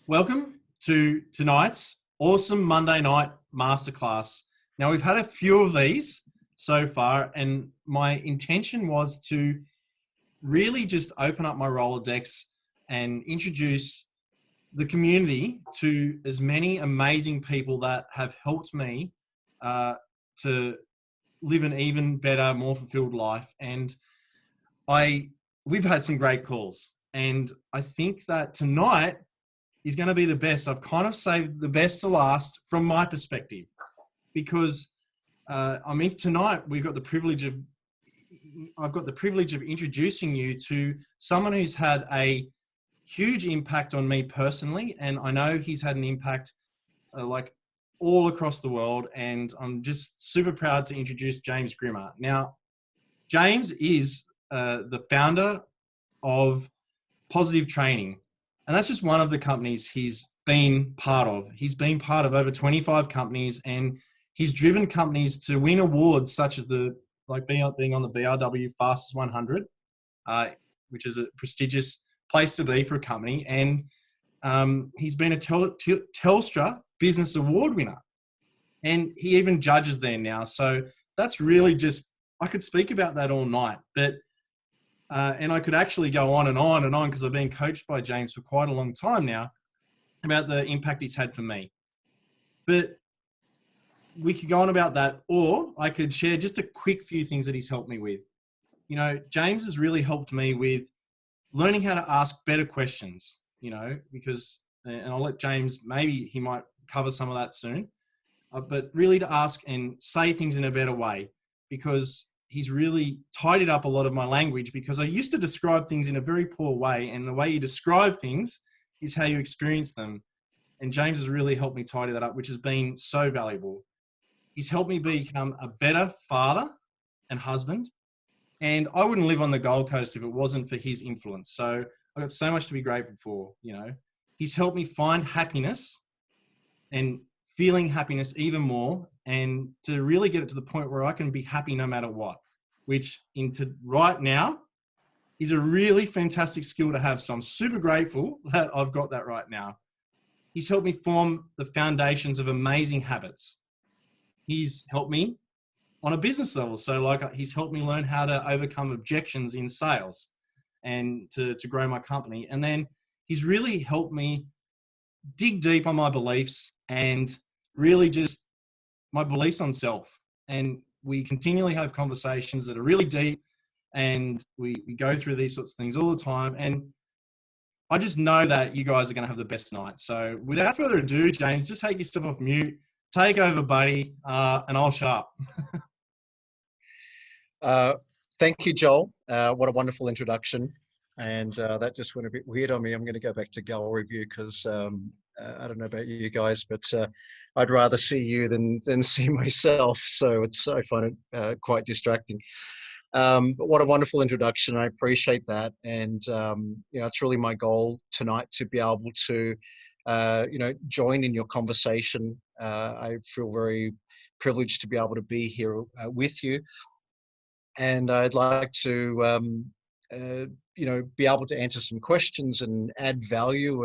Welcome to tonight's awesome Monday night masterclass. Now, we've had a few of these so far, and my intention was to really just open up my Rolodex and introduce the community to as many amazing people that have helped me to live an even better, more fulfilled life. And we've had some great calls, and I think that tonight is going to be the best. I've kind of saved the best to last from my perspective, because tonight I've got the privilege of introducing you to someone who's had a huge impact on me personally, and I know he's had an impact like all across the world. And I'm just super proud to introduce James GRIMA. Now, James is the founder of Positive Training. And that's just one of the companies he's been part of. He's been part of over 25 companies, and he's driven companies to win awards such as being on the BRW Fastest 100, which is a prestigious place to be for a company. And he's been a Telstra Business Award winner, and he even judges there now. So that's really just, I could speak about that all night, but and I could actually go on and on and on, because I've been coached by James for quite a long time now about the impact he's had for me. But we could go on about that, or I could share just a quick few things that he's helped me with. You know, James has really helped me with learning how to ask better questions, because, and I'll let James, maybe he might cover some of that soon, but really to ask and say things in a better way, because he's really tidied up a lot of my language, because I used to describe things in a very poor way, and the way you describe things is how you experience them. And James has really helped me tidy that up, which has been so valuable. He's helped me become a better father and husband. And I wouldn't live on the Gold Coast if it wasn't for his influence. So I've got so much to be grateful for. He's helped me find happiness and feeling happiness even more, and to really get it to the point where I can be happy no matter what, which right now is a really fantastic skill to have. So I'm super grateful that I've got that right now. He's helped me form the foundations of amazing habits. He's helped me on a business level. So he's helped me learn how to overcome objections in sales and to grow my company. And then he's really helped me dig deep on my beliefs, and really just my beliefs on self. And we continually have conversations that are really deep, and we go through these sorts of things all the time. And I just know that you guys are going to have the best night. So without further ado, James, just take your stuff off mute, take over, buddy, and I'll shut up. Thank you, Joel. What a wonderful introduction. And that just went a bit weird on me. I'm going to go back to goal review, because I don't know about you guys, but I'd rather see you than see myself. So I find it quite distracting. But what a wonderful introduction. I appreciate that. And, it's really my goal tonight to be able to, join in your conversation. I feel very privileged to be able to be here with you. And I'd like to, be able to answer some questions and add value.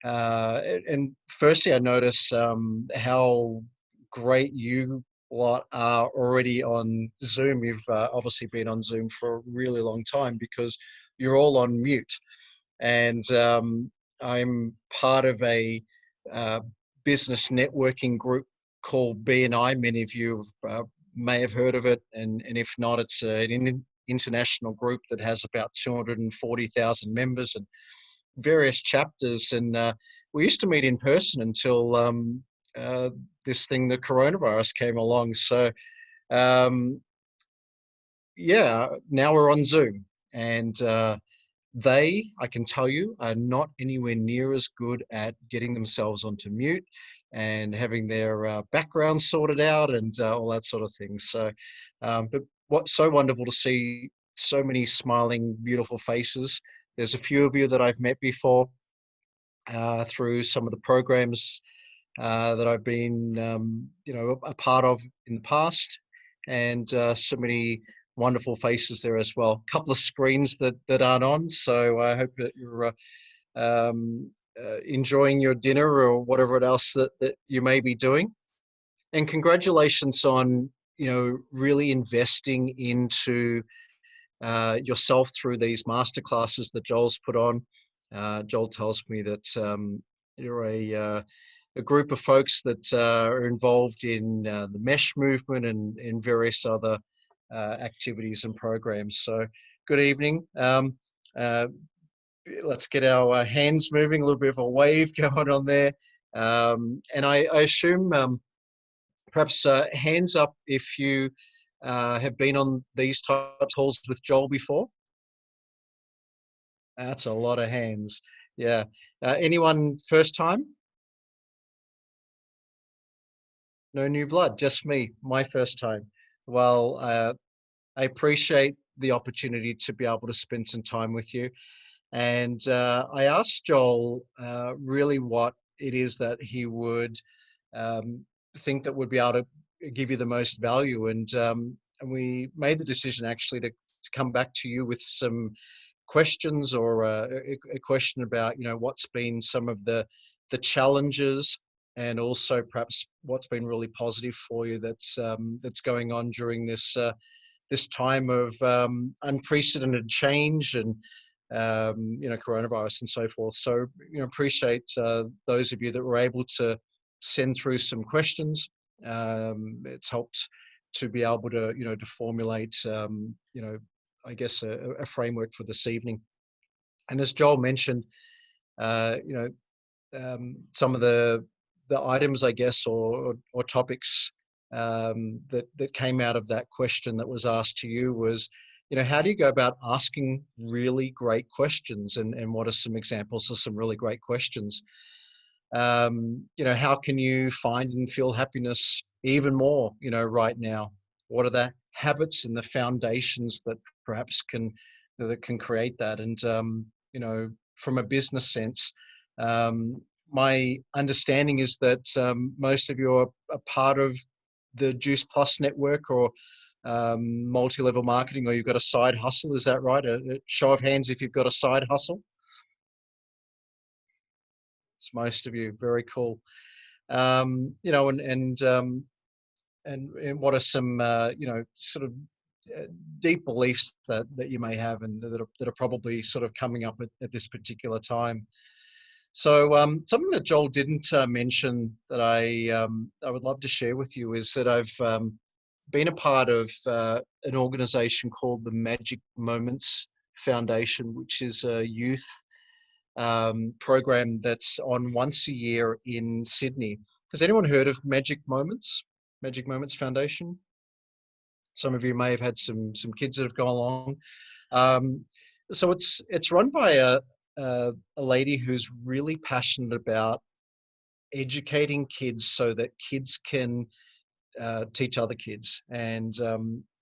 And firstly, I notice how great you lot are already on Zoom. You've obviously been on Zoom for a really long time, because you're all on mute. And I'm part of a business networking group called BNI. Many of you may have heard of it, and if not, it's an international group that has about 240,000 members and various chapters. And we used to meet in person until this thing, the coronavirus, came along. So now we're on Zoom, and I can tell you, are not anywhere near as good at getting themselves onto mute and having their background sorted out and all that sort of thing. So, but what's so wonderful to see so many smiling, beautiful faces. There's a few of you that I've met before through some of the programs that I've been, a part of in the past, and so many wonderful faces there as well. A couple of screens that aren't on, so I hope that you're enjoying your dinner or whatever else that you may be doing. And congratulations on, really investing into yourself through these masterclasses that Joel's put on. Joel tells me that you're a group of folks that are involved in the mesh movement and in various other activities and programs. So good evening. Let's get our hands moving, a little bit of a wave going on there. And I assume perhaps hands up if you have been on these types of calls with Joel before. That's a lot of hands. Yeah. Anyone first time? No new blood, just me, my first time. Well, I appreciate the opportunity to be able to spend some time with you. And I asked Joel really what it is that he would think that would be able to give you the most value. And we made the decision actually to come back to you with some questions or a question about, what's been some of the challenges and also perhaps what's been really positive for you that's going on during this time of unprecedented change and coronavirus and so forth. So appreciate those of you that were able to send through some questions. It's helped to be able to to formulate I guess a framework for this evening. And as Joel mentioned, some of the items, I guess, or topics that came out of that question that was asked to you was, how do you go about asking really great questions, and what are some examples of some really great questions? How can you find and feel happiness even more, right now? What are the habits and the foundations that perhaps can create that? And from a business sense, my understanding is that most of you are a part of the Juice Plus network or multi-level marketing, or you've got a side hustle. Is that right? A show of hands if you've got a side hustle. It's most of you. Very cool. And what are some sort of deep beliefs that you may have and that are probably sort of coming up at this particular time. So something that Joel didn't mention that I would love to share with you is that I've been a part of an organization called the Magic Moments Foundation, which is a youth program that's on once a year in Sydney. Has anyone heard of Magic Moments Foundation? Some of you may have had some kids that have gone along. So it's run by a lady who's really passionate about educating kids so that kids can teach other kids. And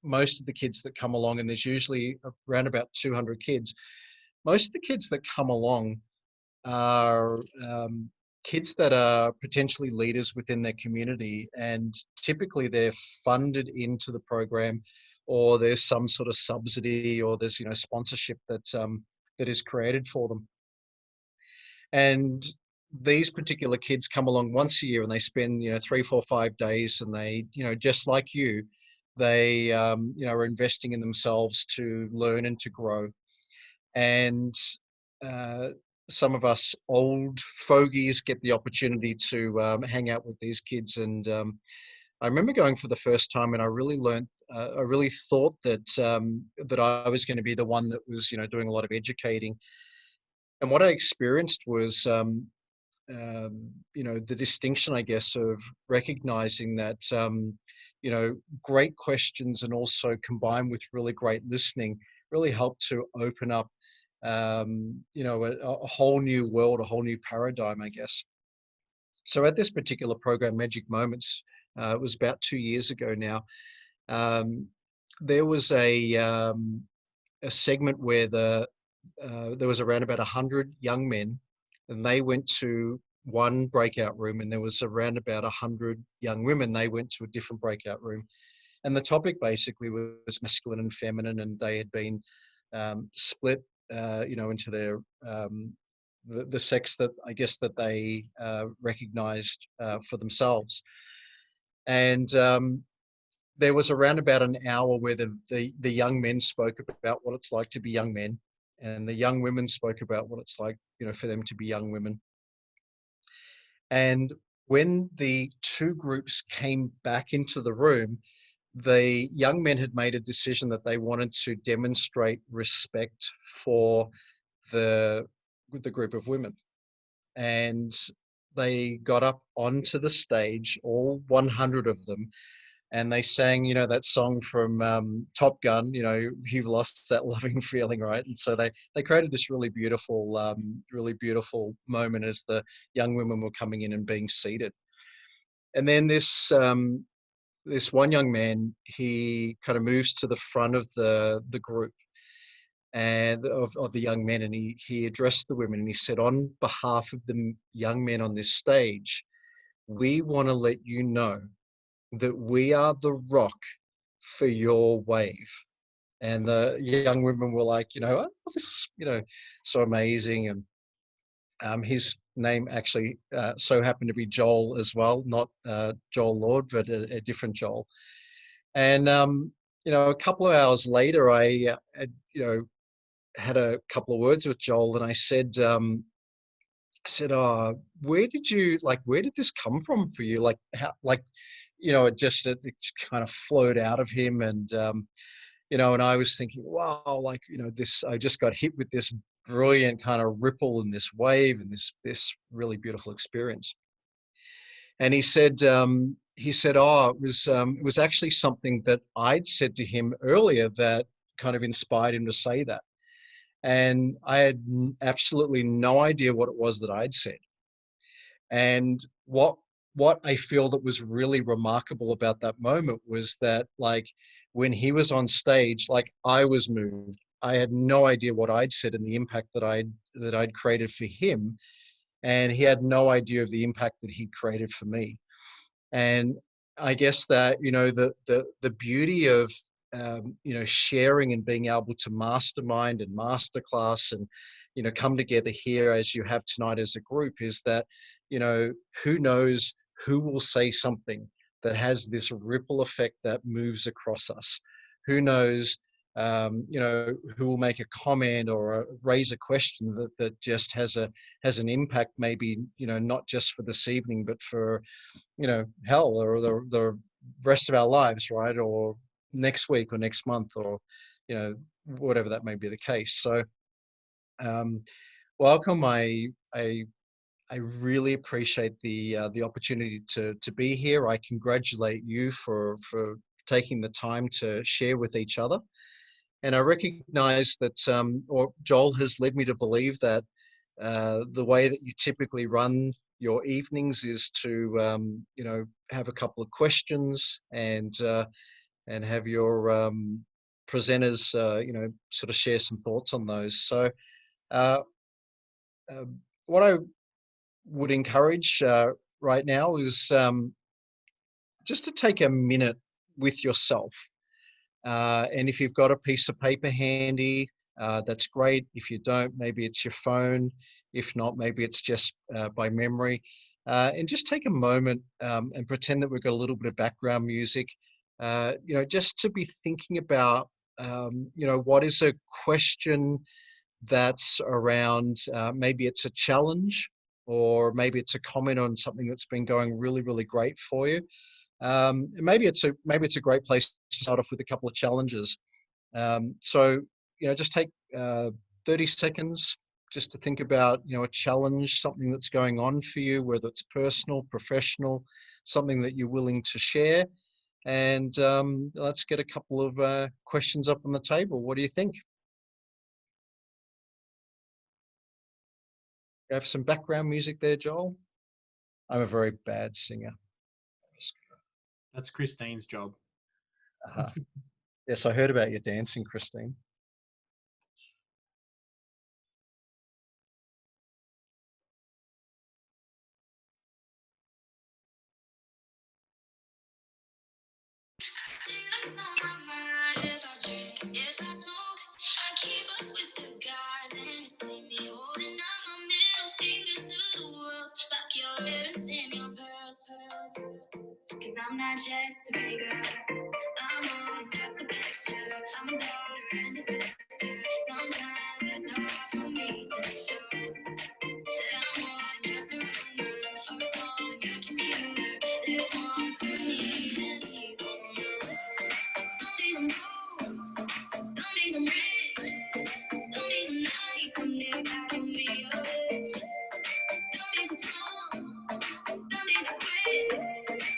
most of the kids that come along, and there's usually around about 200 kids, most of the kids that come along are kids that are potentially leaders within their community, and typically they're funded into the program, or there's some sort of subsidy, or there's sponsorship that is created for them. And these particular kids come along once a year, and they spend 3, 4, 5 days, and they just like you, they are investing in themselves to learn and to grow. And some of us old fogies get the opportunity to hang out with these kids. And I remember going for the first time, and I really learned. I really thought that that I was going to be the one that was doing a lot of educating. And what I experienced was the distinction, I guess, of recognizing that great questions and also combined with really great listening really helped to open up a whole new world, a whole new paradigm, I guess. So at this particular program, Magic Moments, it was about 2 years ago now, there was a segment where there was around about 100 young men, and they went to one breakout room, and there was around about 100 young women. They went to a different breakout room. And the topic basically was masculine and feminine, and they had been split into the sex that I guess that they recognized for themselves. And there was around about an hour where the young men spoke about what it's like to be young men, and the young women spoke about what it's like, for them to be young women. And when the two groups came back into the room, the young men had made a decision that they wanted to demonstrate respect for the group of women. And they got up onto the stage, all 100 of them, and they sang, that song from Top Gun, you've lost that loving feeling, right? And so they created this really beautiful moment as the young women were coming in and being seated. And then this one young man, he kind of moves to the front of the group and of the young men, and he addressed the women, and he said, on behalf of the young men on this stage, we want to let you know that we are the rock for your wave. And the young women were like, oh, this is, so amazing. And his name actually so happened to be Joel as well, not Joel Lord, but a different Joel. And a couple of hours later, I had a couple of words with Joel, and I said, oh, where did this come from for you? Like, how, it kind of flowed out of him. And, and I was thinking, wow, I just got hit with this brilliant kind of ripple and this wave and this really beautiful experience. And he said, oh, it was actually something that I'd said to him earlier that kind of inspired him to say that. And I had absolutely no idea what it was that I'd said. And what I feel that was really remarkable about that moment was that, like, when he was on stage, like, I was moved. I had no idea what I'd said and the impact that I'd created for him, and he had no idea of the impact that he'd created for me. And I guess that, the beauty of sharing and being able to mastermind and masterclass and come together here as you have tonight as a group is that who knows who will say something that has this ripple effect that moves across us. Who knows who will make a comment or raise a question that just has an impact, maybe not just for this evening but for hell or the rest of our lives, right? Or next week or next month, or whatever that may be the case. So welcome. I really appreciate the opportunity to be here. I congratulate you for taking the time to share with each other. And I recognize that, or Joel has led me to believe that the way that you typically run your evenings is to have a couple of questions and have your presenters sort of share some thoughts on those. So uh, what I would encourage right now is just to take a minute with yourself. And if you've got a piece of paper handy, that's great. If you don't, maybe it's your phone. If not, maybe it's just by memory. And just take a moment and pretend that we've got a little bit of background music, just to be thinking about, what is a question that's around, maybe it's a challenge, or maybe it's a comment on something that's been going really, really great for you. Maybe it's a great place to start off with a couple of challenges. So just take 30 seconds just to think about a challenge, something that's going on for you, whether it's personal, professional, something that you're willing to share. And let's get a couple of questions up on the table. What do you think? You have some background music there, Joel? I'm a very bad singer. That's Christine's job. Yes, I heard about your dancing, Christine. I'm not just a pretty girl. I'm more than just a picture. I'm a daughter and a sister. Sometimes it's hard for me to show that I'm more than just a rumor or a song on your computer. There's more to me than people know. Some days I'm broke, some days I'm rich, some days I'm nice, some days I can be a bitch. Some days I'm strong, some days I quit.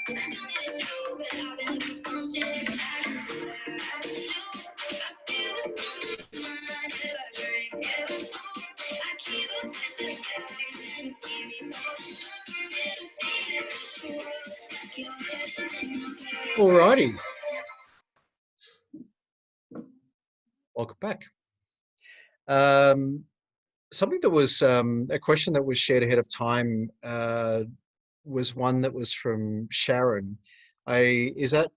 I don't need a show, but I've been through some shit. I can swear I can show. I see what's on my mind. If I drink, if I smoke, I keep up with the guys and see me more than sure. Middle fingers to the world. Your head in my Alrighty, welcome back. Something that was a question that was shared ahead of time was one that was from Sharon. Is that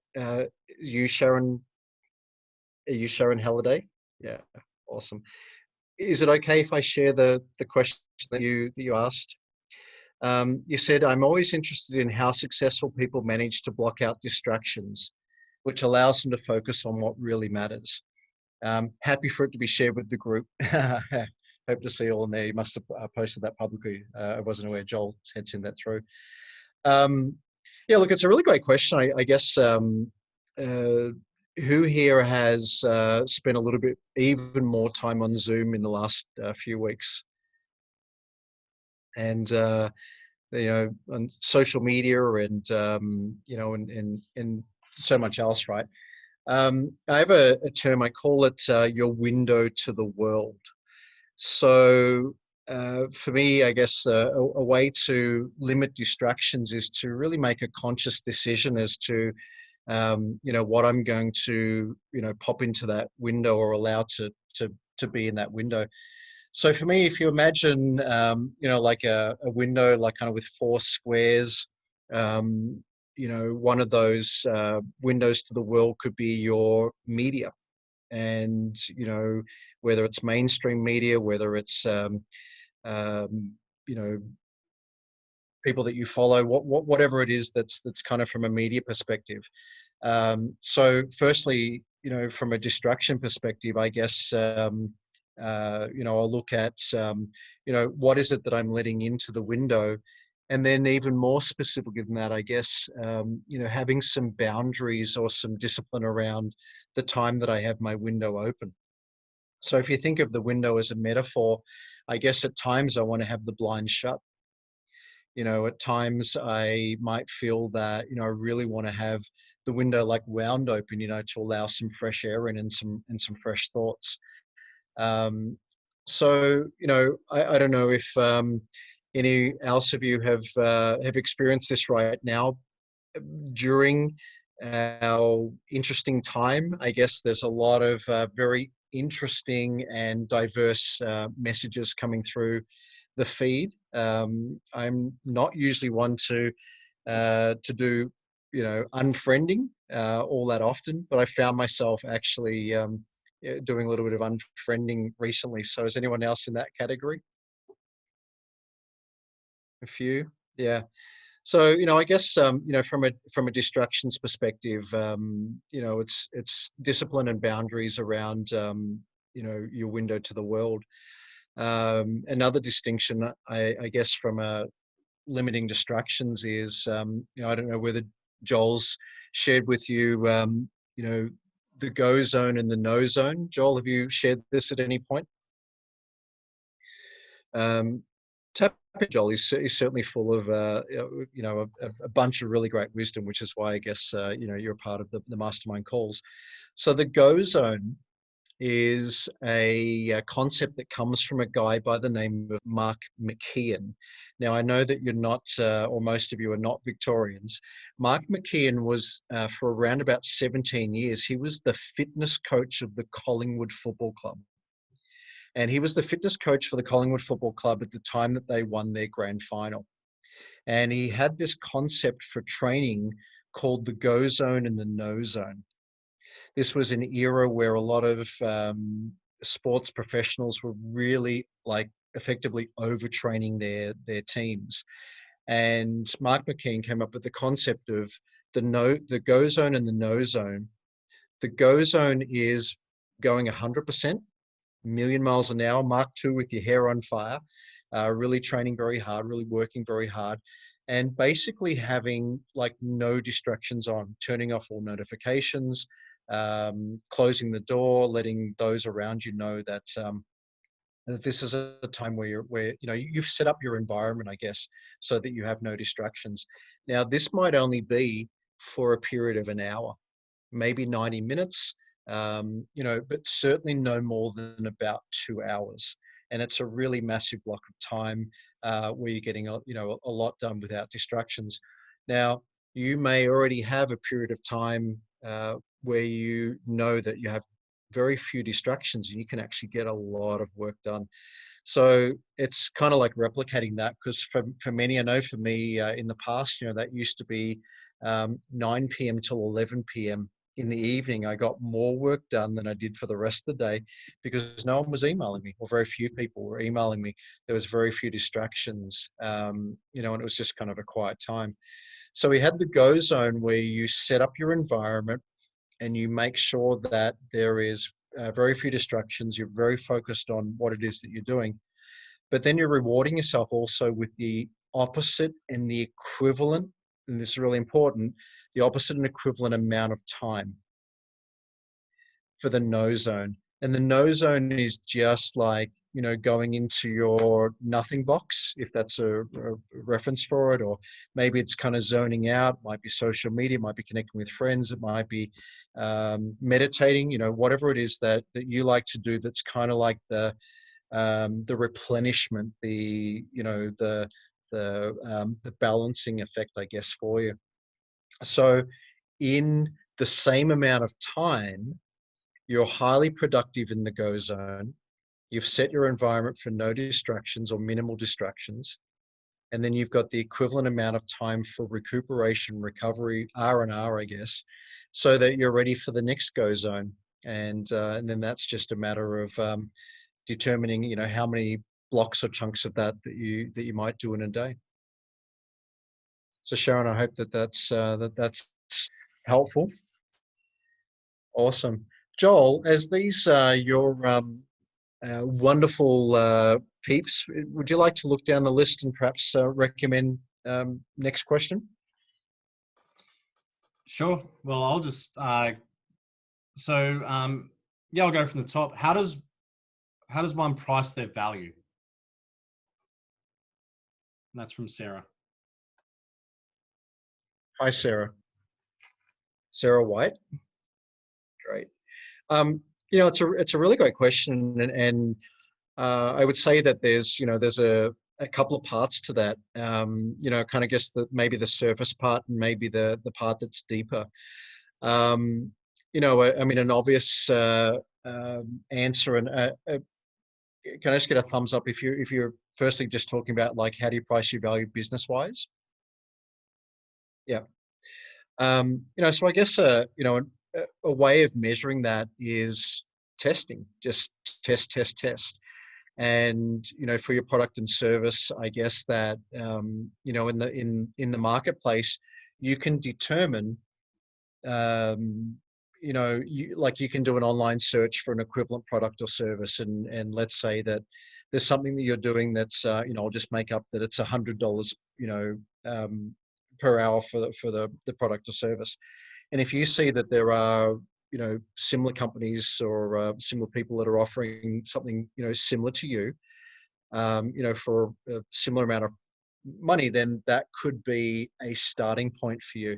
you, Sharon? Are you Sharon Halliday? Yeah, awesome. Is it okay if I share the question that you asked? You said, I'm always interested in how successful people manage to block out distractions, which allows them to focus on what really matters. Happy for it to be shared with the group. Hope to see you all in there. You must have posted that publicly. I wasn't aware Joel had sent that through. Yeah, look, it's a really great question. I guess who here has spent a little bit, even more time on Zoom in the last few weeks? And, you know, on social media and, you know, and so much else, right? I have a term, I call it your window to the world. So for me, I guess a way to limit distractions is to really make a conscious decision as to, you know, what I'm going to, you know, pop into that window or allow to be in that window. So for me, if you imagine, you know, like a window, like kind of with 4 squares, you know, one of those windows to the world could be your media. And, you know, whether it's mainstream media, whether it's, you know, people that you follow, whatever it is that's kind of from a media perspective. So firstly, you know, from a distraction perspective, I guess, you know, I'll look at, you know, what is it that I'm letting into the window? And then even more specifically than that, I guess, you know, having some boundaries or some discipline around the time that I have my window open. So if you think of the window as a metaphor, I guess at times I want to have the blinds shut. You know, at times I might feel that, you know, I really want to have the window like wound open, you know, to allow some fresh air in and some fresh thoughts. So, you know, I don't know if any else of you have experienced this right now during our interesting time. I guess there's a lot of very interesting and diverse messages coming through the feed. I'm not usually one to do, you know, unfriending all that often, but I found myself actually doing a little bit of unfriending recently. So is anyone else in that category? A few, yeah. So, you know, I guess, you know, from a distractions perspective, you know, it's discipline and boundaries around, you know, your window to the world. Another distinction, I guess, from a limiting distractions is, you know, I don't know whether Joel's shared with you, you know, the go zone and the no zone. Joel, have you shared this at any point? Tap Joel is certainly full of, you know, a bunch of really great wisdom, which is why I guess, you know, you're a part of the mastermind calls. So the go zone is a concept that comes from a guy by the name of Mark McKeon. Now, I know that you're not, or most of you are not Victorians. Mark McKeon was, for around about 17 years, he was the fitness coach of the Collingwood Football Club. And he was the fitness coach for the Collingwood Football Club at the time that they won their grand final. And he had this concept for training called the go zone and the no zone. This was an era where a lot of sports professionals were really like effectively overtraining their teams. And Mark McKeon came up with the concept of the go zone and the no zone. The go zone is going 100%, million miles an hour, Mach 2 with your hair on fire, really training very hard, really working very hard, and basically having like no distractions on, turning off all notifications, closing the door, letting those around you know that that this is a time where you've set up your environment, I guess, so that you have no distractions. Now, this might only be for a period of an hour, maybe 90 minutes, but certainly no more than about 2 hours. And it's a really massive block of time where you're getting a lot done without distractions. Now, you may already have a period of time where you know that you have very few distractions and you can actually get a lot of work done. So it's kind of like replicating that, because for many, I know for me in the past, that used to be 9 p.m. till 11 p.m. in the evening. I got more work done than I did for the rest of the day because no one was emailing me, or very few people were emailing me. There was very few distractions, and it was just kind of a quiet time. So we had the go zone where you set up your environment and you make sure that there is very few distractions. You're very focused on what it is that you're doing. But then you're rewarding yourself also with the opposite and the equivalent, and this is really important, the opposite and equivalent amount of time for the no zone. And the no zone is just like, going into your nothing box, if that's a reference for it, or maybe it's kind of zoning out. It might be social media, it might be connecting with friends, it might be meditating, whatever it is that you like to do. That's kind of like the replenishment, the balancing effect, I guess, for you. So in the same amount of time, you're highly productive in the go zone. You've set your environment for no distractions or minimal distractions. And then you've got the equivalent amount of time for recuperation, recovery, R&R, I guess, so that you're ready for the next go zone. And then that's just a matter of determining, how many blocks or chunks of that you might do in a day. So Sharon, I hope that's helpful. Awesome. Joel, as these your wonderful peeps, would you like to look down the list and perhaps recommend next question? Sure. Well, I'll just I'll go from the top. How does one price their value? And that's from Sarah. Hi, Sarah. Sarah White. Great. It's a really great question, and I would say that there's a couple of parts to that. Kind of guess that maybe the surface part and maybe the part that's deeper. I mean, an obvious answer, and can I just get a thumbs up if you're firstly just talking about like how do you price your value business wise? Yeah. So I guess a way of measuring that is testing. Just test. And for your product and service, I guess that in the marketplace, you can determine you can do an online search for an equivalent product or service, and let's say that there's something that you're doing that's I'll just make up that it's $100 per hour for the product or service. And if you see that there are similar companies or similar people that are offering something similar to you for a similar amount of money, then that could be a starting point for you.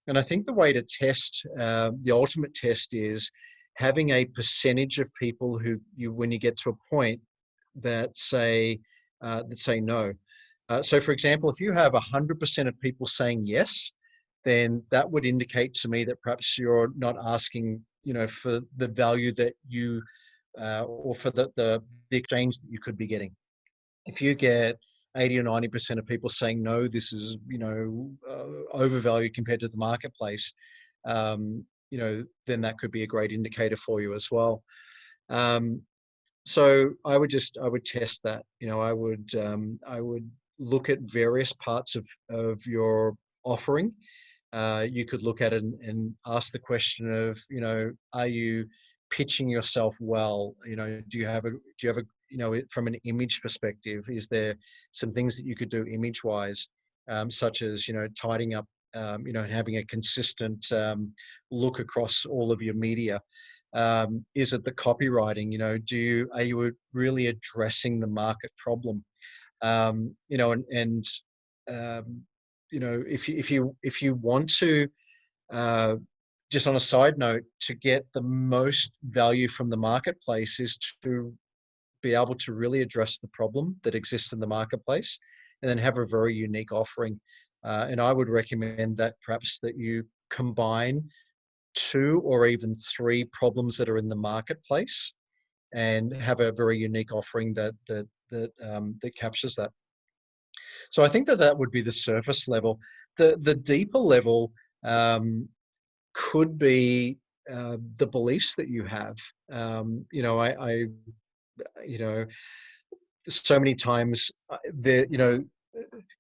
And I think the way to test, the ultimate test, is having a percentage of people who when you get to a point that say no. So for example, if you have 100% of people saying yes, then that would indicate to me that perhaps you're not asking, for the value that you, or for the exchange that you could be getting. If you get 80 or 90% of people saying no, this is, overvalued compared to the marketplace, then that could be a great indicator for you as well. So I would test that. I would look at various parts of your offering you could look at it and ask the question of, are you pitching yourself well? Do you have a, from an image perspective, is there some things that you could do image wise, such as, tidying up, and having a consistent look across all of your media? Is it the copywriting? Are you really addressing the market problem? If you want to, just on a side note, to get the most value from the marketplace is to be able to really address the problem that exists in the marketplace, and then have a very unique offering. And I would recommend that perhaps that you combine 2 or even 3 problems that are in the marketplace, and have a very unique offering that captures that. So I think that would be the surface level. The deeper level could be the beliefs that you have. So many times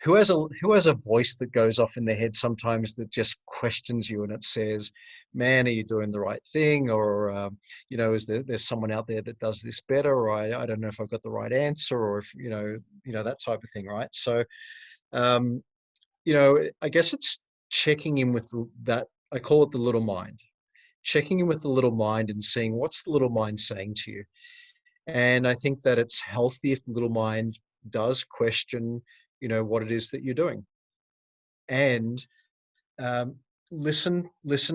who has a voice that goes off in their head sometimes that just questions you, and it says, man, are you doing the right thing? Or is there's someone out there that does this better? Or I don't know if I've got the right answer, or if that type of thing, right? So I guess it's checking in with that. I call it the little mind. Checking in with the little mind and seeing what's the little mind saying to you. And I think that it's healthy if the little mind does question, what it is that you're doing, and listen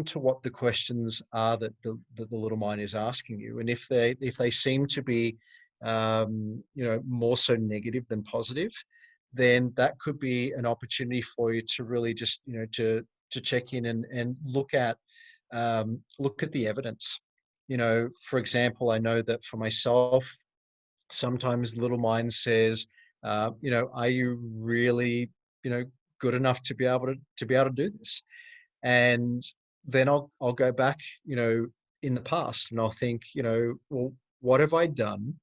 to what the questions are that the little mind is asking you. And if they seem to be, more so negative than positive, then that could be an opportunity for you to really just, to check in and look at the evidence. For example, I know that for myself, sometimes the little mind says, are you really, good enough to be able to do this? And then I'll go back, in the past, and I'll think, well, what have I done?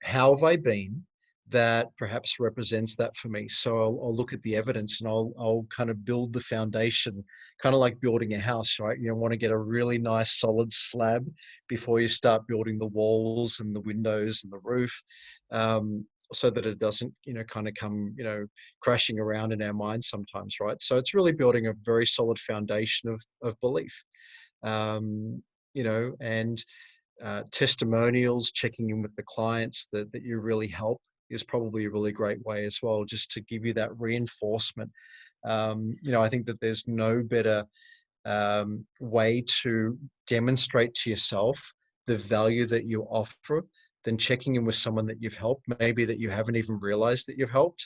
How have I been that perhaps represents that for me? So I'll look at the evidence, and I'll kind of build the foundation, kind of like building a house, right? You want to get a really nice solid slab before you start building the walls and the windows and the roof, so that it doesn't, kind of come, crashing around in our minds sometimes, right? So it's really building a very solid foundation of belief, and testimonials, checking in with the clients that you really help is probably a really great way as well, just to give you that reinforcement. I think that there's no better way to demonstrate to yourself the value that you offer than checking in with someone that you've helped, maybe that you haven't even realized that you've helped,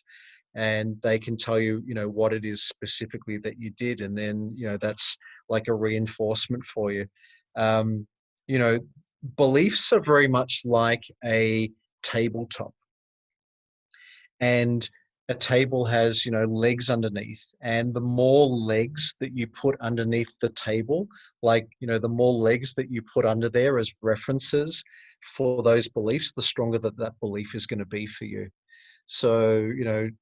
and they can tell you, what it is specifically that you did. And then, that's like a reinforcement for you. Beliefs are very much like a tabletop, and a table has, legs underneath, and the more legs that you put underneath the table, like, the more legs that you put under there as references for those beliefs, the stronger that belief is going to be for you. So,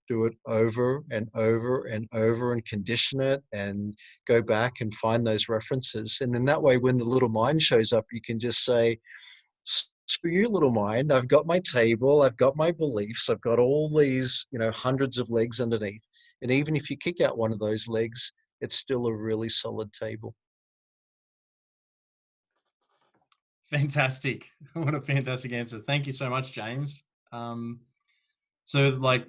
do it over and over and over, and condition it, and go back and find those references. And then that way, when the little mind shows up, you can just say, screw you, little mind, I've got my table, I've got my beliefs, I've got all these, hundreds of legs underneath. And even if you kick out one of those legs, it's still a really solid table. Fantastic. What a fantastic answer. Thank you so much, James. So like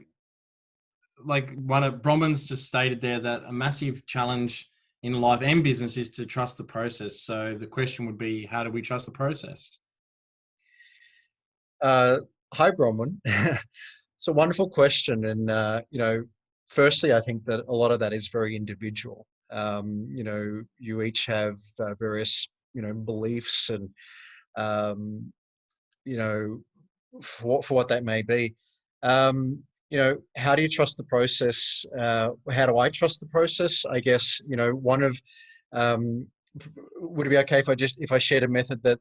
one of Bronwyn's just stated there, that a massive challenge in life and business is to trust the process. So the question would be, how do we trust the process? Hi, Bronwyn. It's a wonderful question. And, firstly, I think that a lot of that is very individual. You each have various, beliefs, and, for what that may be. How do you trust the process? How do I trust the process? I guess, one of, would it be okay if I shared a method that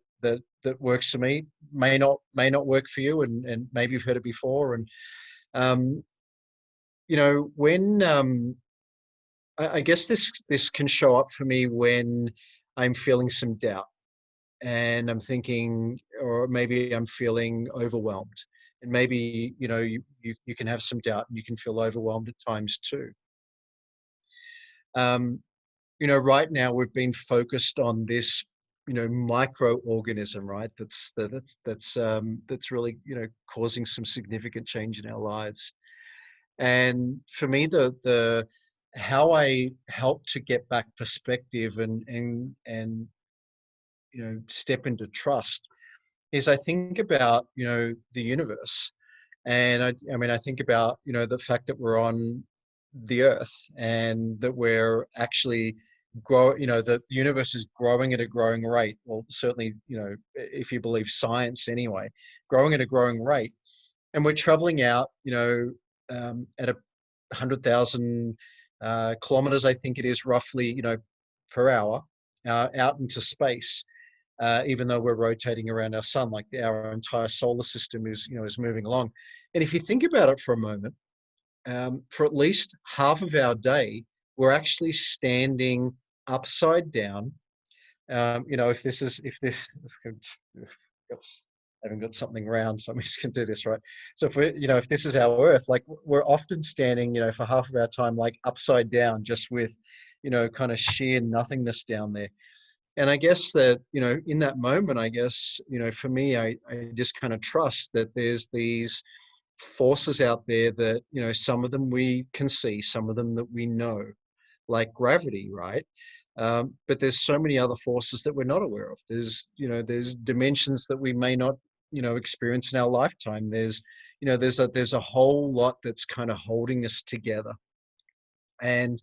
works for me? May not work for you, and maybe you've heard it before. And when I guess this can show up for me when I'm feeling some doubt, and I'm thinking, or maybe I'm feeling overwhelmed. And maybe, you can have some doubt and you can feel overwhelmed at times too. Right now we've been focused on this, microorganism, right? That's really, causing some significant change in our lives. And for me, the how I help to get back perspective and step into trust is I think about, the universe. And I mean, I think about, the fact that we're on the earth and that we're actually that the universe is growing at a growing rate. Well, certainly, if you believe science anyway, growing at a growing rate. And we're traveling out, at 100,000 kilometers, I think it is roughly, per hour, out into space. Even though we're rotating around our sun, like our entire solar system is moving along. And if you think about it for a moment, for at least half of our day, we're actually standing upside down. I haven't got something round, so I'm just going to do this, right? So if this is our Earth, like we're often standing, for half of our time, like upside down, just with, kind of sheer nothingness down there. And I guess that, in that moment, I guess, for me, I just kind of trust that there's these forces out there that, some of them we can see, some of them that we know, like gravity, right? But there's so many other forces that we're not aware of. There's dimensions that we may not, experience in our lifetime. There's a whole lot that's kind of holding us together. And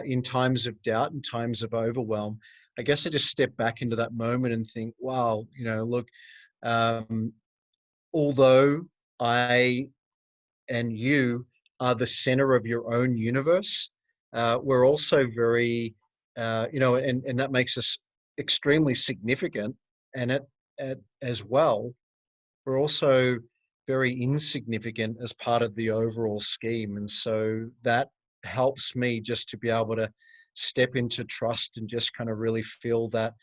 in times of doubt and times of overwhelm, I guess I just step back into that moment and think, wow, look, although I and you are the center of your own universe, we're also very, and that makes us extremely significant. And as well, we're also very insignificant as part of the overall scheme. And so that helps me just to be able to step into trust and just kind of really feel that,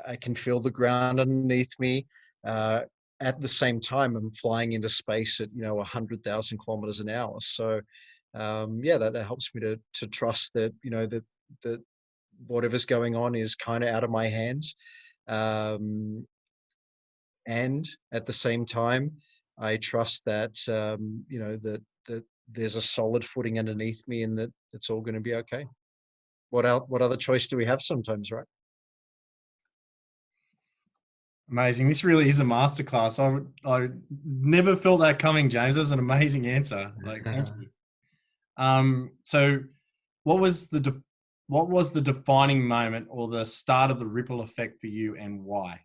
I can feel the ground underneath me. At the same time, I'm flying into space at 100,000 kilometers an hour. So that helps me to trust that that whatever's going on is kind of out of my hands. And at the same time, I trust that that there's a solid footing underneath me, and that it's all going to be okay. What other choice do we have sometimes, right? Amazing. This really is a masterclass. I never felt that coming, James. That's an amazing answer. Like, thank you. So what was the defining moment or the start of the ripple effect for you, and why?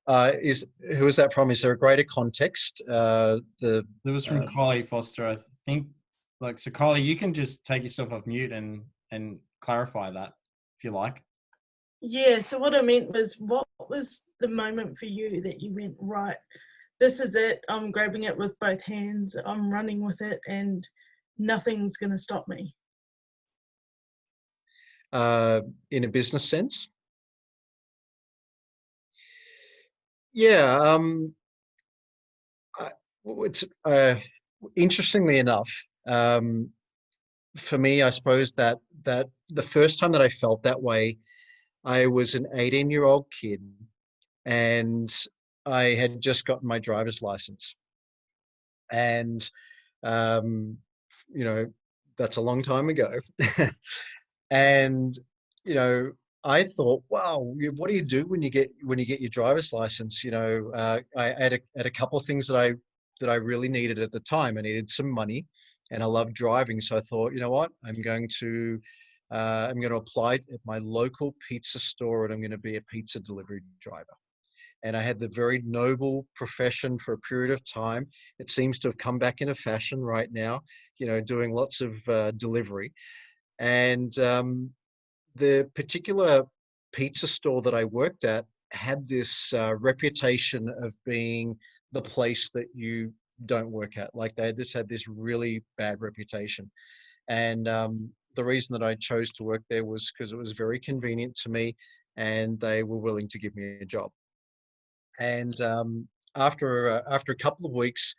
Who is that from? Is there a greater context? That was from Kylie Foster, I think. So Kylie, you can just take yourself off mute and clarify that if you like. Yeah, so what I meant was, what was the moment for you that you went, right, this is it, I'm grabbing it with both hands, I'm running with it, and nothing's going to stop me? In a business sense? Yeah. It's interestingly enough, for me, I suppose that the first time that I felt that way, I was an 18-year-old kid, and I had just gotten my driver's license. And, that's a long time ago. And, I thought, wow, what do you do when you get your driver's license? I had a couple of things that I really needed at the time. I needed some money, and I loved driving. So I thought, you know what, I'm going to apply at my local pizza store, and I'm going to be a pizza delivery driver. And I had the very noble profession for a period of time. It seems to have come back into fashion right now, doing lots of delivery. And the particular pizza store that I worked at had this reputation of being the place that you don't work out. Like they just had this really bad reputation. And the reason that I chose to work there was because it was very convenient to me, and they were willing to give me a job. And after a couple of weeks,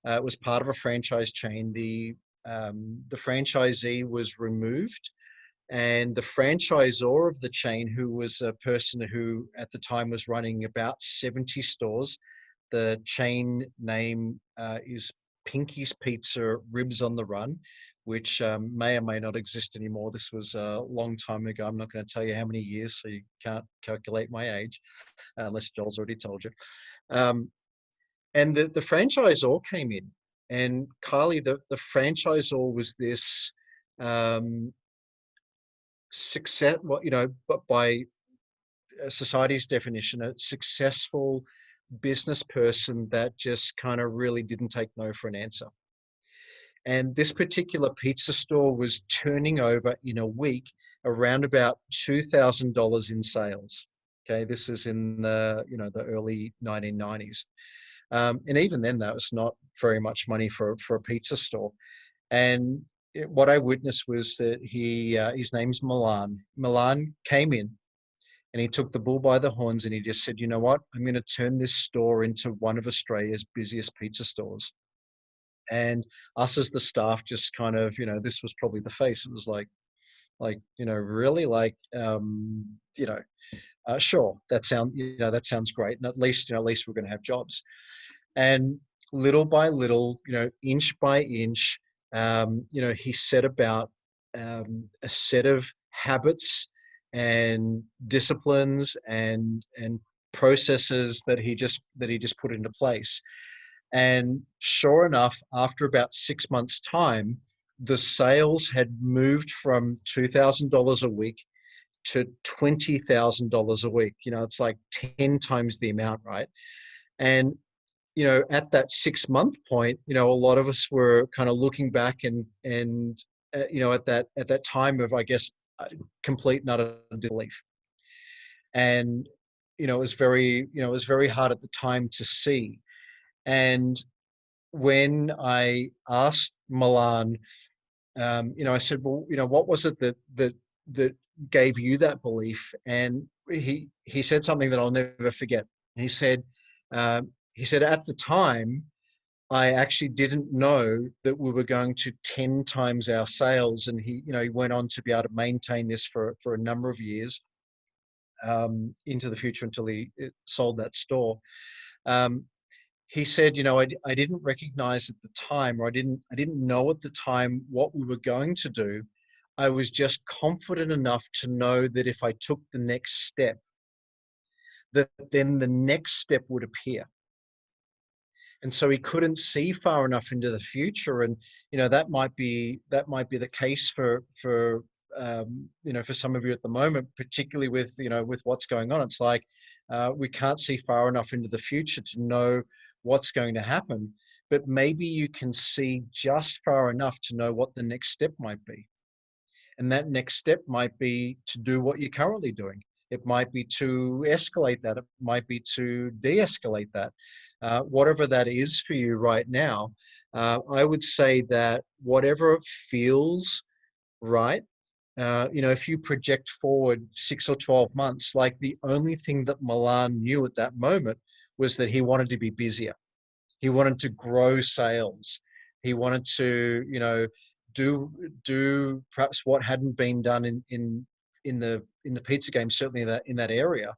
it was part of a franchise chain. The franchisee was removed, and the franchisor of the chain, who was a person who at the time was running about 70 stores. The chain name is Pinky's Pizza Ribs on the Run, which may or may not exist anymore. This was a long time ago. I'm not going to tell you how many years, so you can't calculate my age, unless Joel's already told you. And the franchisor came in, and Carly, the franchisor was this success, but by society's definition, a successful business person that just kind of really didn't take no for an answer. And this particular pizza store was turning over in a week around about $2,000 in sales. Okay, this is in the early 1990s, and even then, that was not very much money for a pizza store. And what I witnessed was that his name's Milan. Milan came in, and he took the bull by the horns, and he just said, you know what, I'm going to turn this store into one of Australia's busiest pizza stores. And us as the staff just kind of, this was probably the face. It was like, really, like, sure, that sounds great. And at least we're going to have jobs. And little by little, inch by inch, he set about a set of habits and disciplines and processes that he just put into place. And sure enough, after about 6 months' time, the sales had moved from $2,000 a week to $20,000 a week. It's like 10 times the amount, right? And at that 6-month point, a lot of us were kind of looking back and at that time of, I guess, complete and utter disbelief. And it was very hard at the time to see. And when I asked Milan, I said, well, what was it that gave you that belief? And he said something that I'll never forget. He said, at the time, I actually didn't know that we were going to 10 times our sales. And he went on to be able to maintain this for a number of years into the future until he sold that store. He said, I didn't recognize at the time, or I didn't know at the time what we were going to do. I was just confident enough to know that if I took the next step, that then the next step would appear. And so he couldn't see far enough into the future. And, that might be the case for some of you at the moment, particularly with what's going on. It's like, we can't see far enough into the future to know what's going to happen, but maybe you can see just far enough to know what the next step might be. And that next step might be to do what you're currently doing. It might be to escalate that. It might be to de-escalate that. Whatever that is for you right now, I would say that whatever feels right, if you project forward 6 or 12 months, like the only thing that Milan knew at that moment was that he wanted to be busier. He wanted to grow sales. He wanted to, do perhaps what hadn't been done in the pizza game, certainly in that area.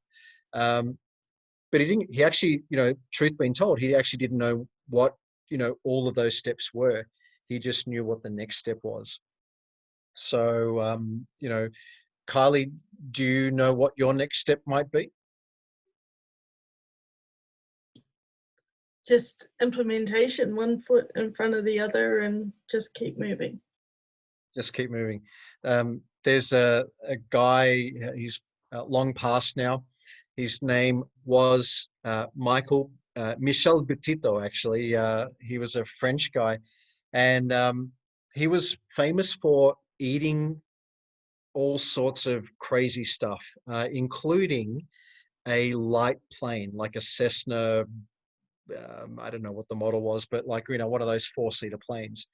But he actually, truth being told, he actually didn't know what, all of those steps were. He just knew what the next step was. So, Kylie, do you know what your next step might be? Just implementation, one foot in front of the other, and just keep moving. Just keep moving. There's a guy, he's long past now. His name was Michel Betito, actually. He was a French guy. And he was famous for eating all sorts of crazy stuff, including a light plane, like a Cessna I don't know what the model was, but like, one of those 4-seater planes.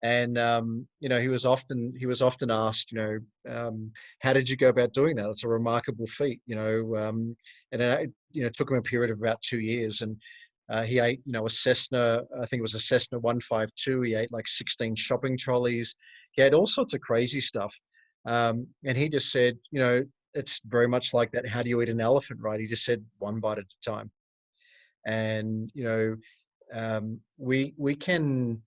And he was often asked, how did you go about doing that? That's a remarkable feat, and it took him a period of about 2 years. And he ate, a Cessna, I think it was a Cessna 152. He ate like 16 shopping trolleys. He had all sorts of crazy stuff. And he just said, it's very much like that. How do you eat an elephant, right? He just said, one bite at a time. And, we can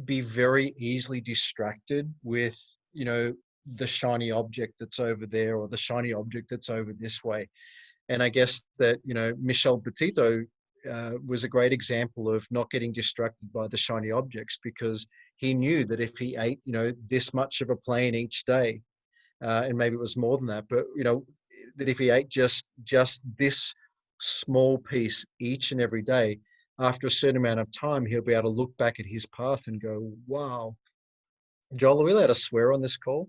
be very easily distracted with, the shiny object that's over there, or the shiny object that's over this way. And I guess that, Michel Petito was a great example of not getting distracted by the shiny objects, because he knew that if he ate, this much of a plane each day, and maybe it was more than that, but, that if he ate just this small piece each and every day, after a certain amount of time, he'll be able to look back at his path and go, wow. Joel, are we allowed to swear on this call?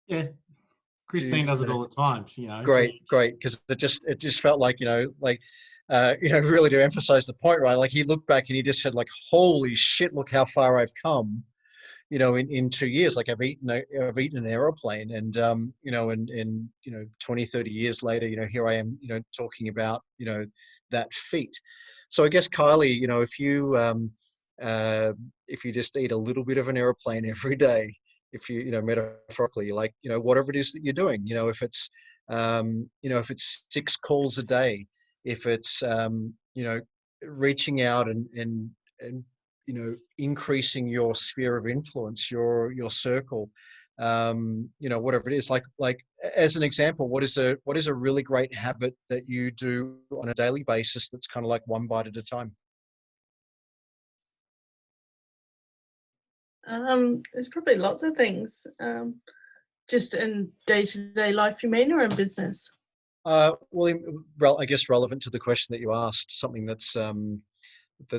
Yeah. Christine does it all the time, Great. Because it just felt like, really to emphasize the point, right? Like, he looked back and he just said, like, holy shit, look how far I've come, in 2 years. Like, I've eaten an aeroplane, and, and 20, 30 years later, here I am, talking about, that feat. So I guess, Kylie, if you just eat a little bit of an airplane every day, if you, metaphorically, like, whatever it is that you're doing, if it's, if it's 6 calls a day, if it's, reaching out and increasing your sphere of influence, your circle, whatever it is, like as an example, what is a really great habit that you do on a daily basis that's kind of like one bite at a time? There's probably lots of things, just in day-to-day life, you mean, or in business? Well, I guess relevant to the question that you asked, something that's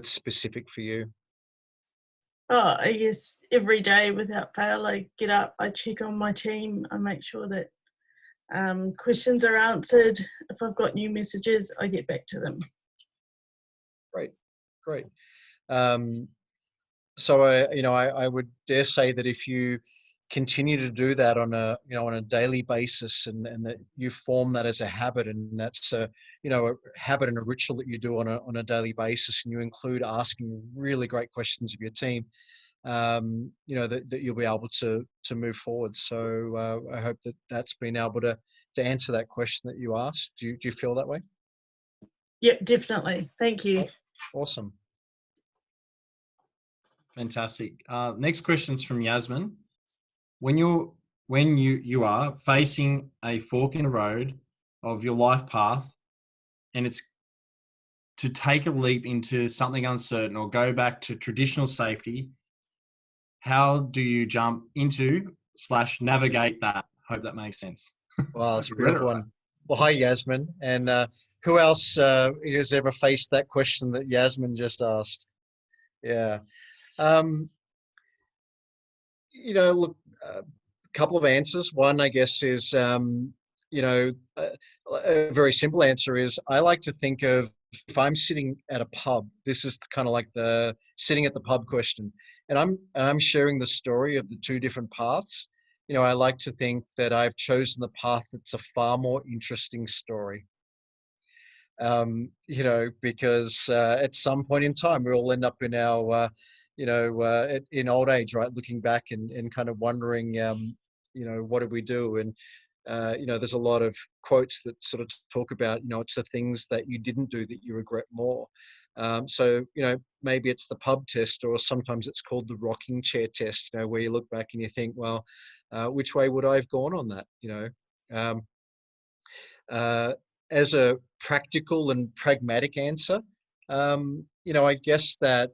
specific for you. Oh, I guess every day without fail, I get up, I check on my team, I make sure that questions are answered. If I've got new messages, I get back to them. Great. So I would dare say that if you continue to do that on a daily basis, and that you form that as a habit, and that's a habit and a ritual that you do on a daily basis, and you include asking really great questions of your team, that you'll be able to move forward. So I hope that that's been able to answer that question that you asked. Do you feel that way? Yep, definitely. Thank you. Awesome. Fantastic. Next question's from Yasmin. When you are facing a fork in the road of your life path, and it's to take a leap into something uncertain or go back to traditional safety, how do you jump into / navigate that? Hope that makes sense. Wow, that's a beautiful one. Well, hi, Yasmin. And who else has ever faced that question that Yasmin just asked? Yeah. Look, a couple of answers. One, I guess, is, a very simple answer is, I like to think of, if I'm sitting at a pub, this is kind of like the sitting at the pub question, and I'm sharing the story of the two different paths. I like to think that I've chosen the path that's a far more interesting story. Because at some point in time, we all end up in our, in old age, right? Looking back and kind of wondering, what did we do? And, there's a lot of quotes that sort of talk about, it's the things that you didn't do that you regret more. So, maybe it's the pub test, or sometimes it's called the rocking chair test, where you look back and you think, well, which way would I have gone on that? As a practical and pragmatic answer, I guess that,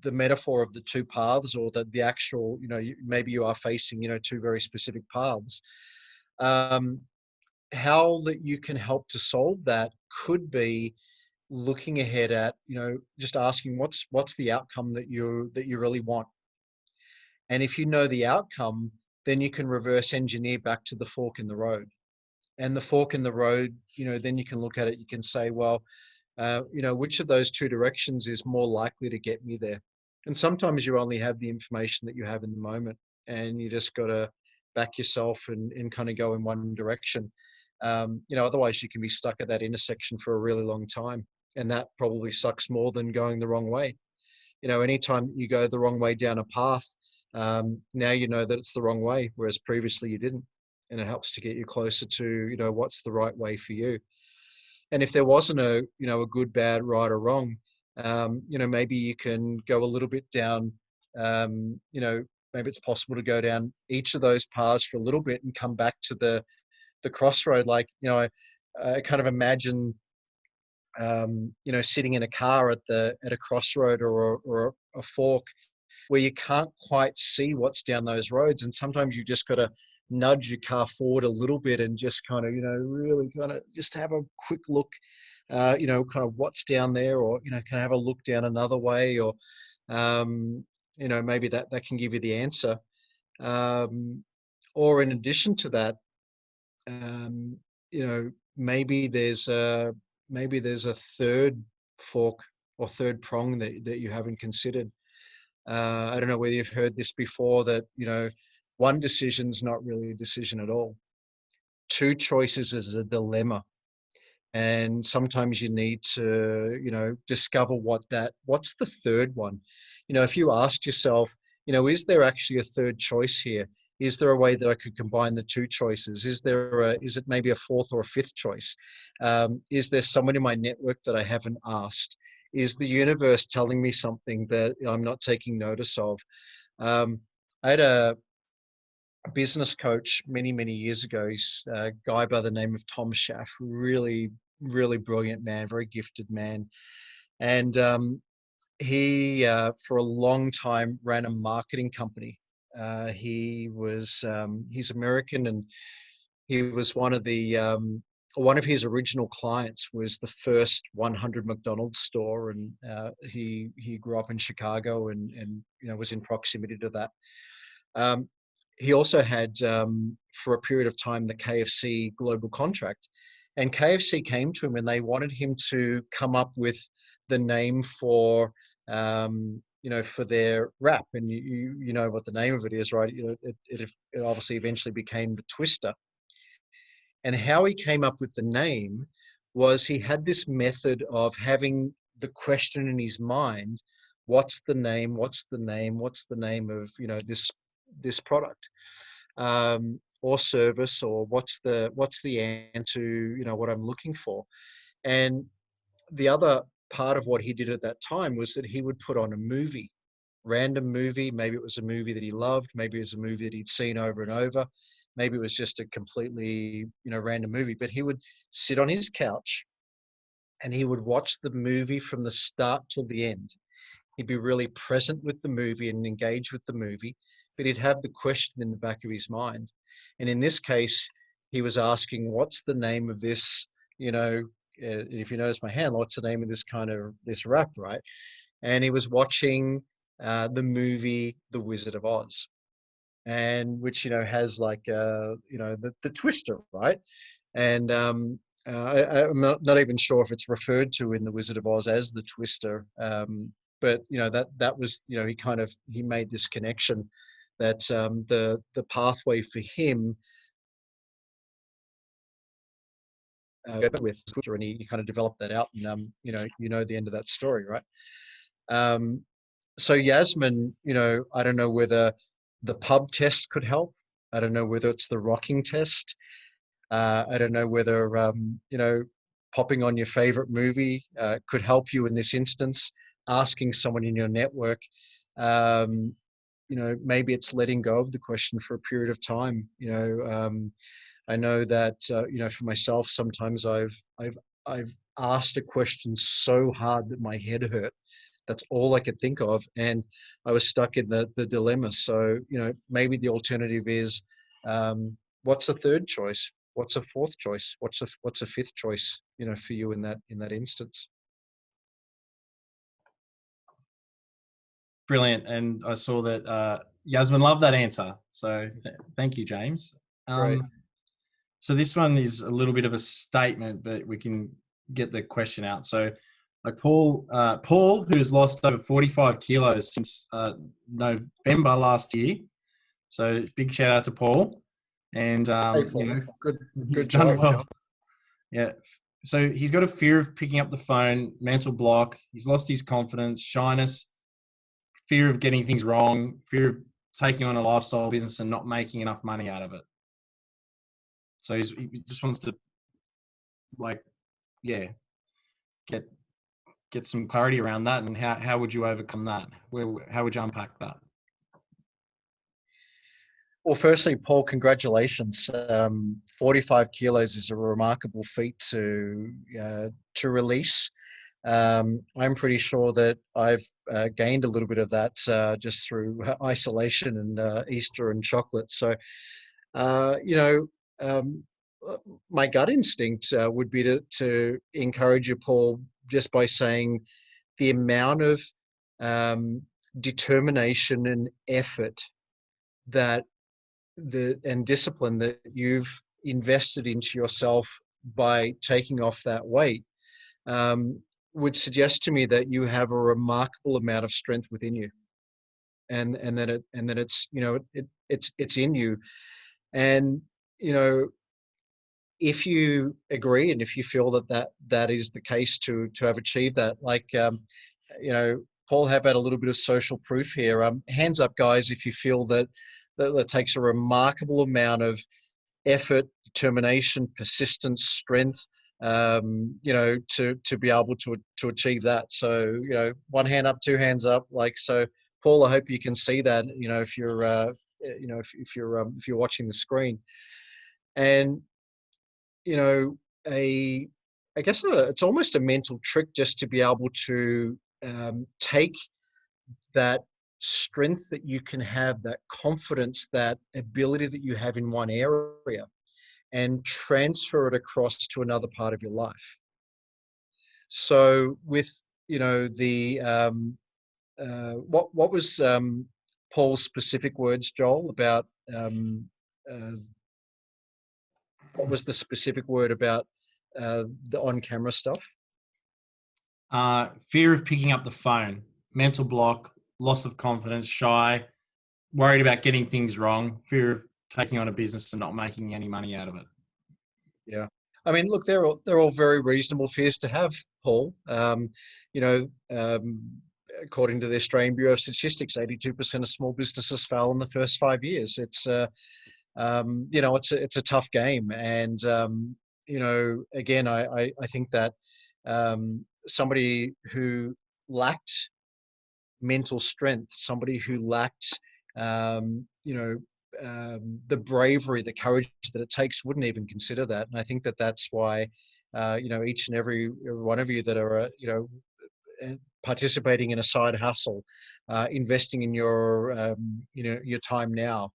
the metaphor of the two paths, or the actual, maybe you are facing, two very specific paths. How that you can help to solve that could be looking ahead at, just asking what's the outcome that you really want. And if you know the outcome, then you can reverse engineer back to the fork in the road. And the fork in the road, then you can look at it, you can say, well, which of those two directions is more likely to get me there? And sometimes you only have the information that you have in the moment, and you just got to back yourself and kind of go in one direction. Otherwise you can be stuck at that intersection for a really long time. And that probably sucks more than going the wrong way. Anytime you go the wrong way down a path, now you know that it's the wrong way, whereas previously you didn't. And it helps to get you closer to, what's the right way for you. And if there wasn't a good, bad, right or wrong, maybe you can go a little bit down, maybe it's possible to go down each of those paths for a little bit and come back to the crossroad. Like, I kind of imagine, sitting in a car at a crossroad or a fork where you can't quite see what's down those roads. And sometimes you just got to nudge your car forward a little bit and just kind of, really kind of just have a quick look, kind of what's down there, or, can I have a look down another way, or, maybe that can give you the answer. Or in addition to that, maybe there's a third fork or third prong that you haven't considered. I don't know whether you've heard this before, that, one decision's not really a decision at all. Two choices is a dilemma. And sometimes you need to, discover what's the third one. If you asked yourself, is there actually a third choice here? Is there a way that I could combine the two choices? Is it maybe a fourth or a fifth choice? Is there someone in my network that I haven't asked? Is the universe telling me something that I'm not taking notice of? I had a business coach many, many years ago. He's a guy by the name of Tom Schaff, really, really brilliant man, very gifted man. And he, for a long time, ran a marketing company. He's American, and he was one of his original clients was the first 100 McDonald's store. And he grew up in Chicago and was in proximity to that. He also had, for a period of time, the KFC global contract. And KFC came to him and they wanted him to come up with the name for, for their wrap. And you know what the name of it is, right? It obviously eventually became the Twister. And how he came up with the name was he had this method of having the question in his mind: what's the name? What's the name? What's the name of, this product or service, or what's the answer to, what I'm looking for? And the other part of what he did at that time was that he would put on a movie, random movie. Maybe it was a movie that he loved. Maybe it was a movie that he'd seen over and over. Maybe it was just a completely, random movie. But he would sit on his couch and he would watch the movie from the start till the end. He'd be really present with the movie and engage with the movie, but he'd have the question in the back of his mind. And in this case, he was asking, what's the name of this, if you notice my hand, what's the name of this wrap, right? And he was watching the movie The Wizard of Oz, and which, has like, the Twister, right? And I'm not even sure if it's referred to in The Wizard of Oz as the Twister. But that was, he made this connection that the pathway for him with, and he kind of developed that out, and the end of that story, right? So Yasmin, I don't know whether the pub test could help. I don't know whether it's the rocking test. I don't know whether popping on your favorite movie could help you in this instance. Asking someone in your network, maybe it's letting go of the question for a period of time. I know that for myself, sometimes I've asked a question so hard that my head hurt. That's all I could think of, and I was stuck in the dilemma. So maybe the alternative is, what's a third choice? What's a fourth choice? What's a fifth choice? For you in that instance. Brilliant. And I saw that Yasmin loved that answer. So thank you, James. Right. So this one is a little bit of a statement, but we can get the question out. So like Paul, who's lost over 45 kilos since November last year. So big shout out to Paul. And, Hey, Paul. you know, Good he's job. done well. Yeah. So he's got a fear of picking up the phone, mental block. He's lost his confidence, shyness, fear of getting things wrong, fear of taking on a lifestyle business and not making enough money out of it. So he just wants to, like, yeah, get some clarity around that. And how would you overcome that? How would you unpack that? Well, firstly, Paul, congratulations. 45 kilos is a remarkable feat to release. I'm pretty sure that I've gained a little bit of that just through isolation and Easter and chocolate. So, my gut instinct would be to encourage you, Paul, just by saying the amount of determination and effort that and discipline that you've invested into yourself by taking off that weight would suggest to me that you have a remarkable amount of strength within you, and that it's it's in you. And if you agree and if you feel that is the case to have achieved that, like Paul, how about a little bit of social proof here? Hands up, guys, if you feel that takes a remarkable amount of effort, determination, persistence, strength, to be able to achieve that. So, one hand up, two hands up. Like, so, Paul, I hope you can see that, if you're, if you're watching the screen. And, I guess it's almost a mental trick just to be able to take that strength that you can have, that confidence, that ability that you have in one area, and transfer it across to another part of your life. So with what was Paul's specific words, Joel, about what was the specific word about the on-camera stuff? Fear of picking up the phone, mental block, loss of confidence, shy, worried about getting things wrong, fear of taking on a business and not making any money out of it. Yeah. I mean, look, they're all very reasonable fears to have, Paul. According to the Australian Bureau of Statistics, 82% of small businesses fail in the first 5 years. It's it's a tough game. And, again, I think that somebody who lacked mental strength, somebody who lacked, the bravery, the courage that it takes wouldn't even consider that. And I think that that's why, each and every one of you that are, participating in a side hustle, investing in your, your time now,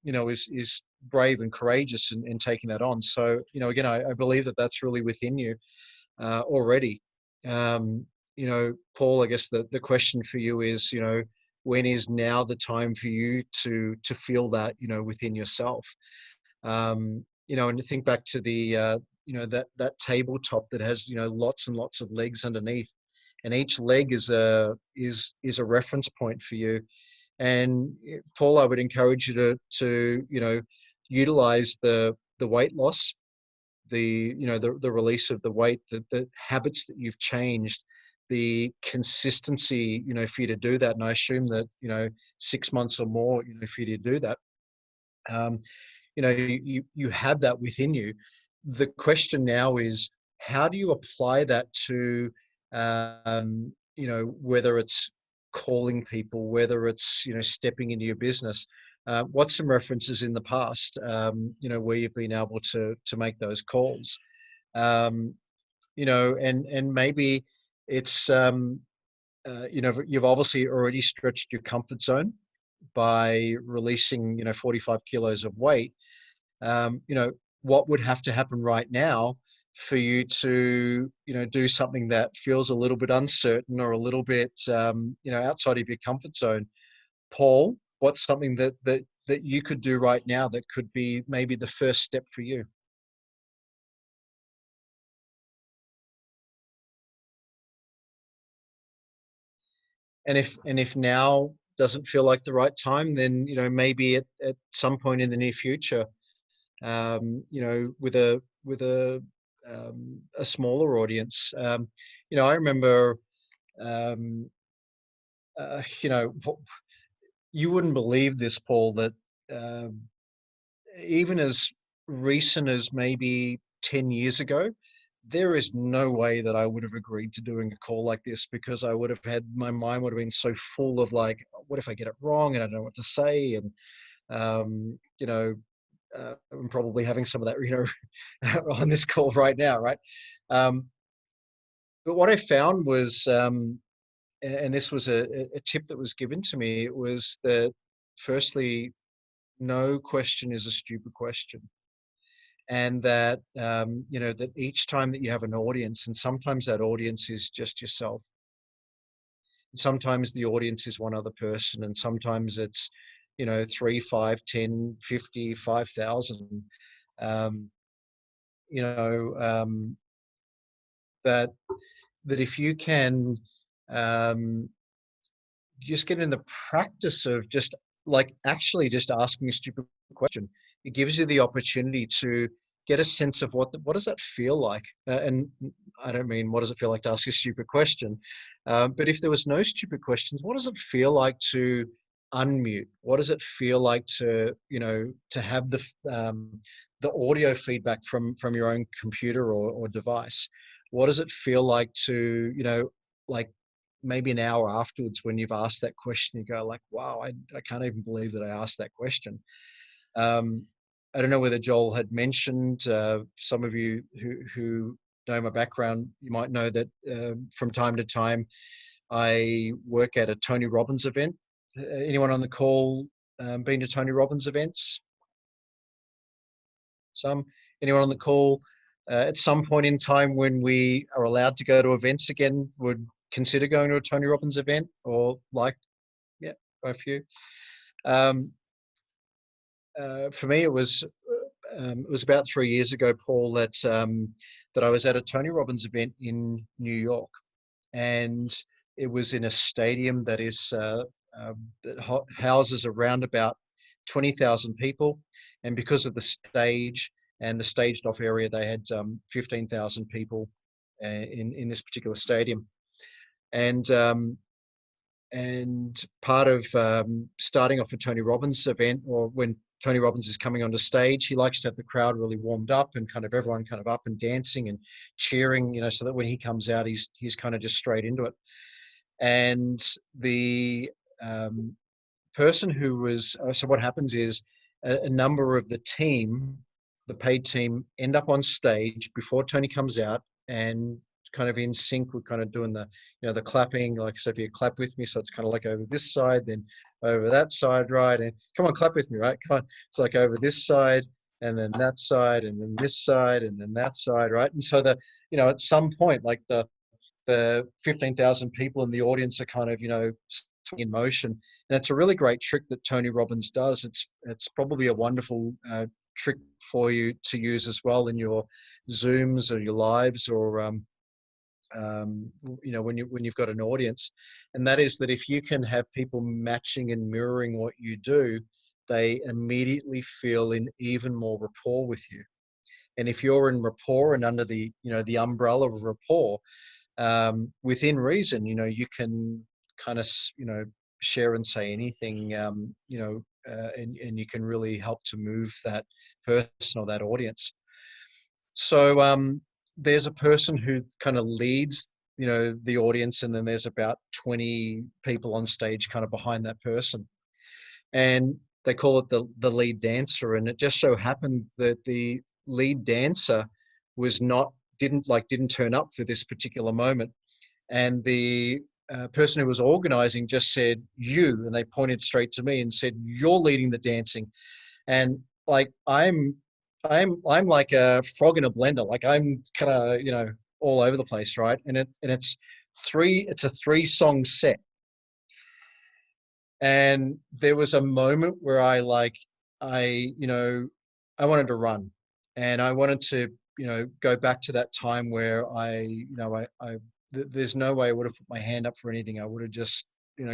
is brave and courageous in taking that on. So, again, I believe that that's really within you already. Paul, I guess the question for you is, when is now the time for you to feel that, within yourself? And to think back to the, that tabletop that has, lots and lots of legs underneath, and each leg is a reference point for you. And Paul, I would encourage you to utilize the weight loss, the release of the weight, the habits that you've changed, the consistency, for you to do that. And I assume that, 6 months or more, for you to do that, you have that within you. The question now is, how do you apply that to, whether it's calling people, whether it's, stepping into your business? What's some references in the past, where you've been able to make those calls? And maybe it's, you've obviously already stretched your comfort zone by releasing, 45 kilos of weight. What would have to happen right now for you to, do something that feels a little bit uncertain or a little bit, outside of your comfort zone? Paul, what's something that that you could do right now that could be maybe the first step for you? And if now doesn't feel like the right time, then maybe at some point in the near future, with a smaller audience. I remember, um, uh, you know, you wouldn't believe this, Paul, that um even as recent as maybe 10 years ago, there is no way that I would have agreed to doing a call like this, because I would have had, my mind would have been so full of like, what if I get it wrong and I don't know what to say? And, I'm probably having some of that, on this call right now, right? Um, but what I found was, and this was a tip that was given to me, it was that firstly, no question is a stupid question. And that, that each time that you have an audience, and sometimes that audience is just yourself, sometimes the audience is one other person, and sometimes it's 3, 5, 10, 50, 5,000. um, you know um, that if you can, um, just get in the practice of just like actually just asking a stupid question, it gives you the opportunity to get a sense of what does that feel like. And I don't mean what does it feel like to ask a stupid question, but if there was no stupid questions, what does it feel like to unmute? What does it feel like to to have the audio feedback from your own computer or device? What does it feel like to like maybe an hour afterwards, when you've asked that question, you go like, wow, I can't even believe that I asked that question. I don't know whether Joel had mentioned, some of you who know my background, you might know that from time to time, I work at a Tony Robbins event. Anyone on the call been to Tony Robbins events? Some. Anyone on the call at some point in time when we are allowed to go to events again would consider going to a Tony Robbins event, or like, yeah, a few. For me, it was about 3 years ago, Paul, that I was at a Tony Robbins event in New York, and it was in a stadium that is that houses around about 20,000 people, and because of the stage and the staged off area, they had 15,000 people in this particular stadium. And part of starting off a Tony Robbins event, or when Tony Robbins is coming onto stage, he likes to have the crowd really warmed up and kind of everyone kind of up and dancing and cheering, so that when he comes out, he's kind of just straight into it. And the person who was, so what happens is a number of the team, the paid team, end up on stage before Tony comes out, and kind of in sync with kind of doing the the clapping, like, so if you clap with me, so it's kind of like over this side, then over that side, right? And come on, clap with me, right? Come on, it's like over this side, and then that side, and then this side, and then that side, right? And so that at some point, like the 15,000 people in the audience are kind of in motion. And it's a really great trick that Tony Robbins does. It's probably a wonderful trick for you to use as well in your Zooms or your lives, or when you've got an audience. And that is that if you can have people matching and mirroring what you do, they immediately feel in even more rapport with you. And if you're in rapport and under the the umbrella of rapport, within reason, you can kind of share and say anything, and you can really help to move that person or that audience. So there's a person who kind of leads the audience, and then there's about 20 people on stage kind of behind that person, and they call it the lead dancer. And it just so happened that the lead dancer didn't turn up for this particular moment, and the person who was organizing just said, you, and they pointed straight to me and said, you're leading the dancing. And like I'm like a frog in a blender. Like I'm kind of all over the place, right? And it's a 3-song set. And there was a moment where I wanted to run, and I wanted to, go back to that time where there's no way I would have put my hand up for anything. I would have just,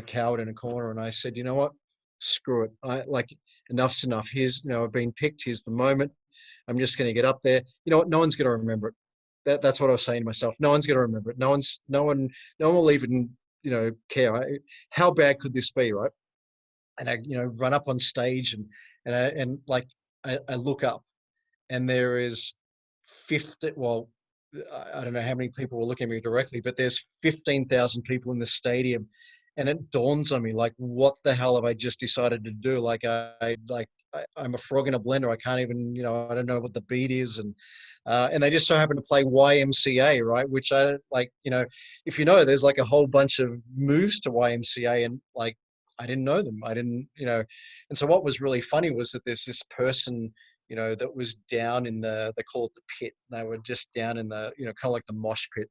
cowered in a corner. And I said, you know what, screw it. Enough's enough. I've been picked. Here's the moment. I'm just going to get up there. You know what? No one's going to remember it. That's what I was saying to myself. No one's going to remember it. No one will even, care. How bad could this be, right? And I, run up on stage, I look up, and there is 50. Well, I don't know how many people were looking at me directly, but there's 15,000 people in the stadium, and it dawns on me, like, what the hell have I just decided to do? I'm a frog in a blender. I can't even, I don't know what the beat is, and they just so happen to play YMCA, right? Which I like, if there's like a whole bunch of moves to YMCA, and like, I didn't know them. I didn't, and so what was really funny was that there's this person, that was down in they call it the pit. They were just down in the, kind of like the mosh pit.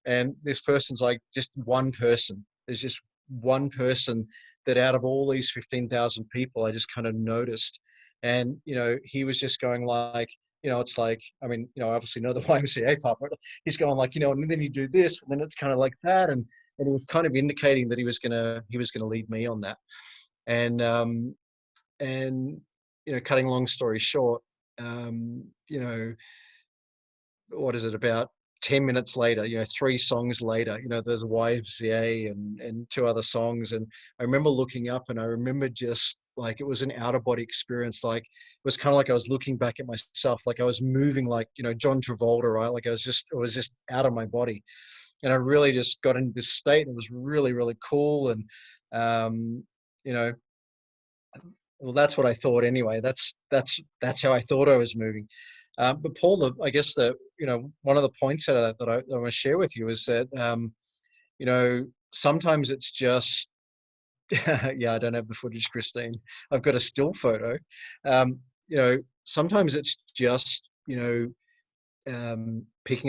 And this person's like just one person. There's just one person that out of all these 15,000 people, I just kind of noticed. And, he was just going like, it's like, I mean, I obviously know the YMCA part, but he's going like, and then you do this, and then it's kind of like that. And he was kind of indicating that he was gonna lead me on that. And cutting long story short, what is it, about 10 minutes later, 3 songs later, there's YMCA and 2 other songs. And I remember looking up, and I remember just like, it was an out of body experience. Like, it was kind of like I was looking back at myself, like I was moving like, John Travolta, right? Like it was just out of my body. And I really just got into this state. It was really, really cool. And, well, that's what I thought anyway. That's how I thought I was moving. But Paul, I guess one of the points that I want to share with you is that, sometimes it's just, yeah, I don't have the footage, Christine. I've got a still photo. Sometimes it's just, picking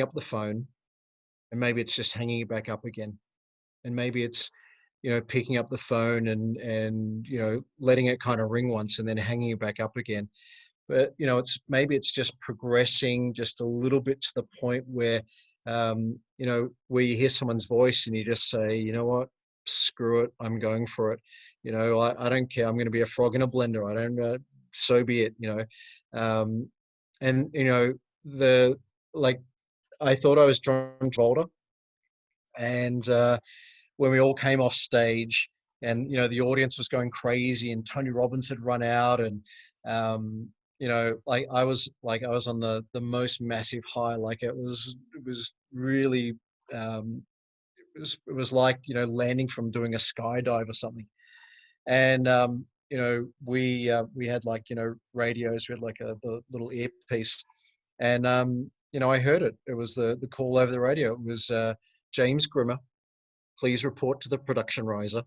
up the phone, and maybe it's just hanging it back up again. And maybe it's, picking up the phone and letting it kind of ring once and then hanging it back up again. But, it's just progressing just a little bit to the point where, where you hear someone's voice and you just say, you know what, screw it, I'm going for it. I don't care. I'm going to be a frog in a blender. I don't, so be it, and, I thought I was John Travolta. And, when we all came off stage, and the audience was going crazy, and Tony Robbins had run out, and I was on the most massive high. Like it was really it was like landing from doing a skydive or something. And we had like radios. We had like the little earpiece, and I heard it. It was the call over the radio. It was James GRIMA, please report to the production riser.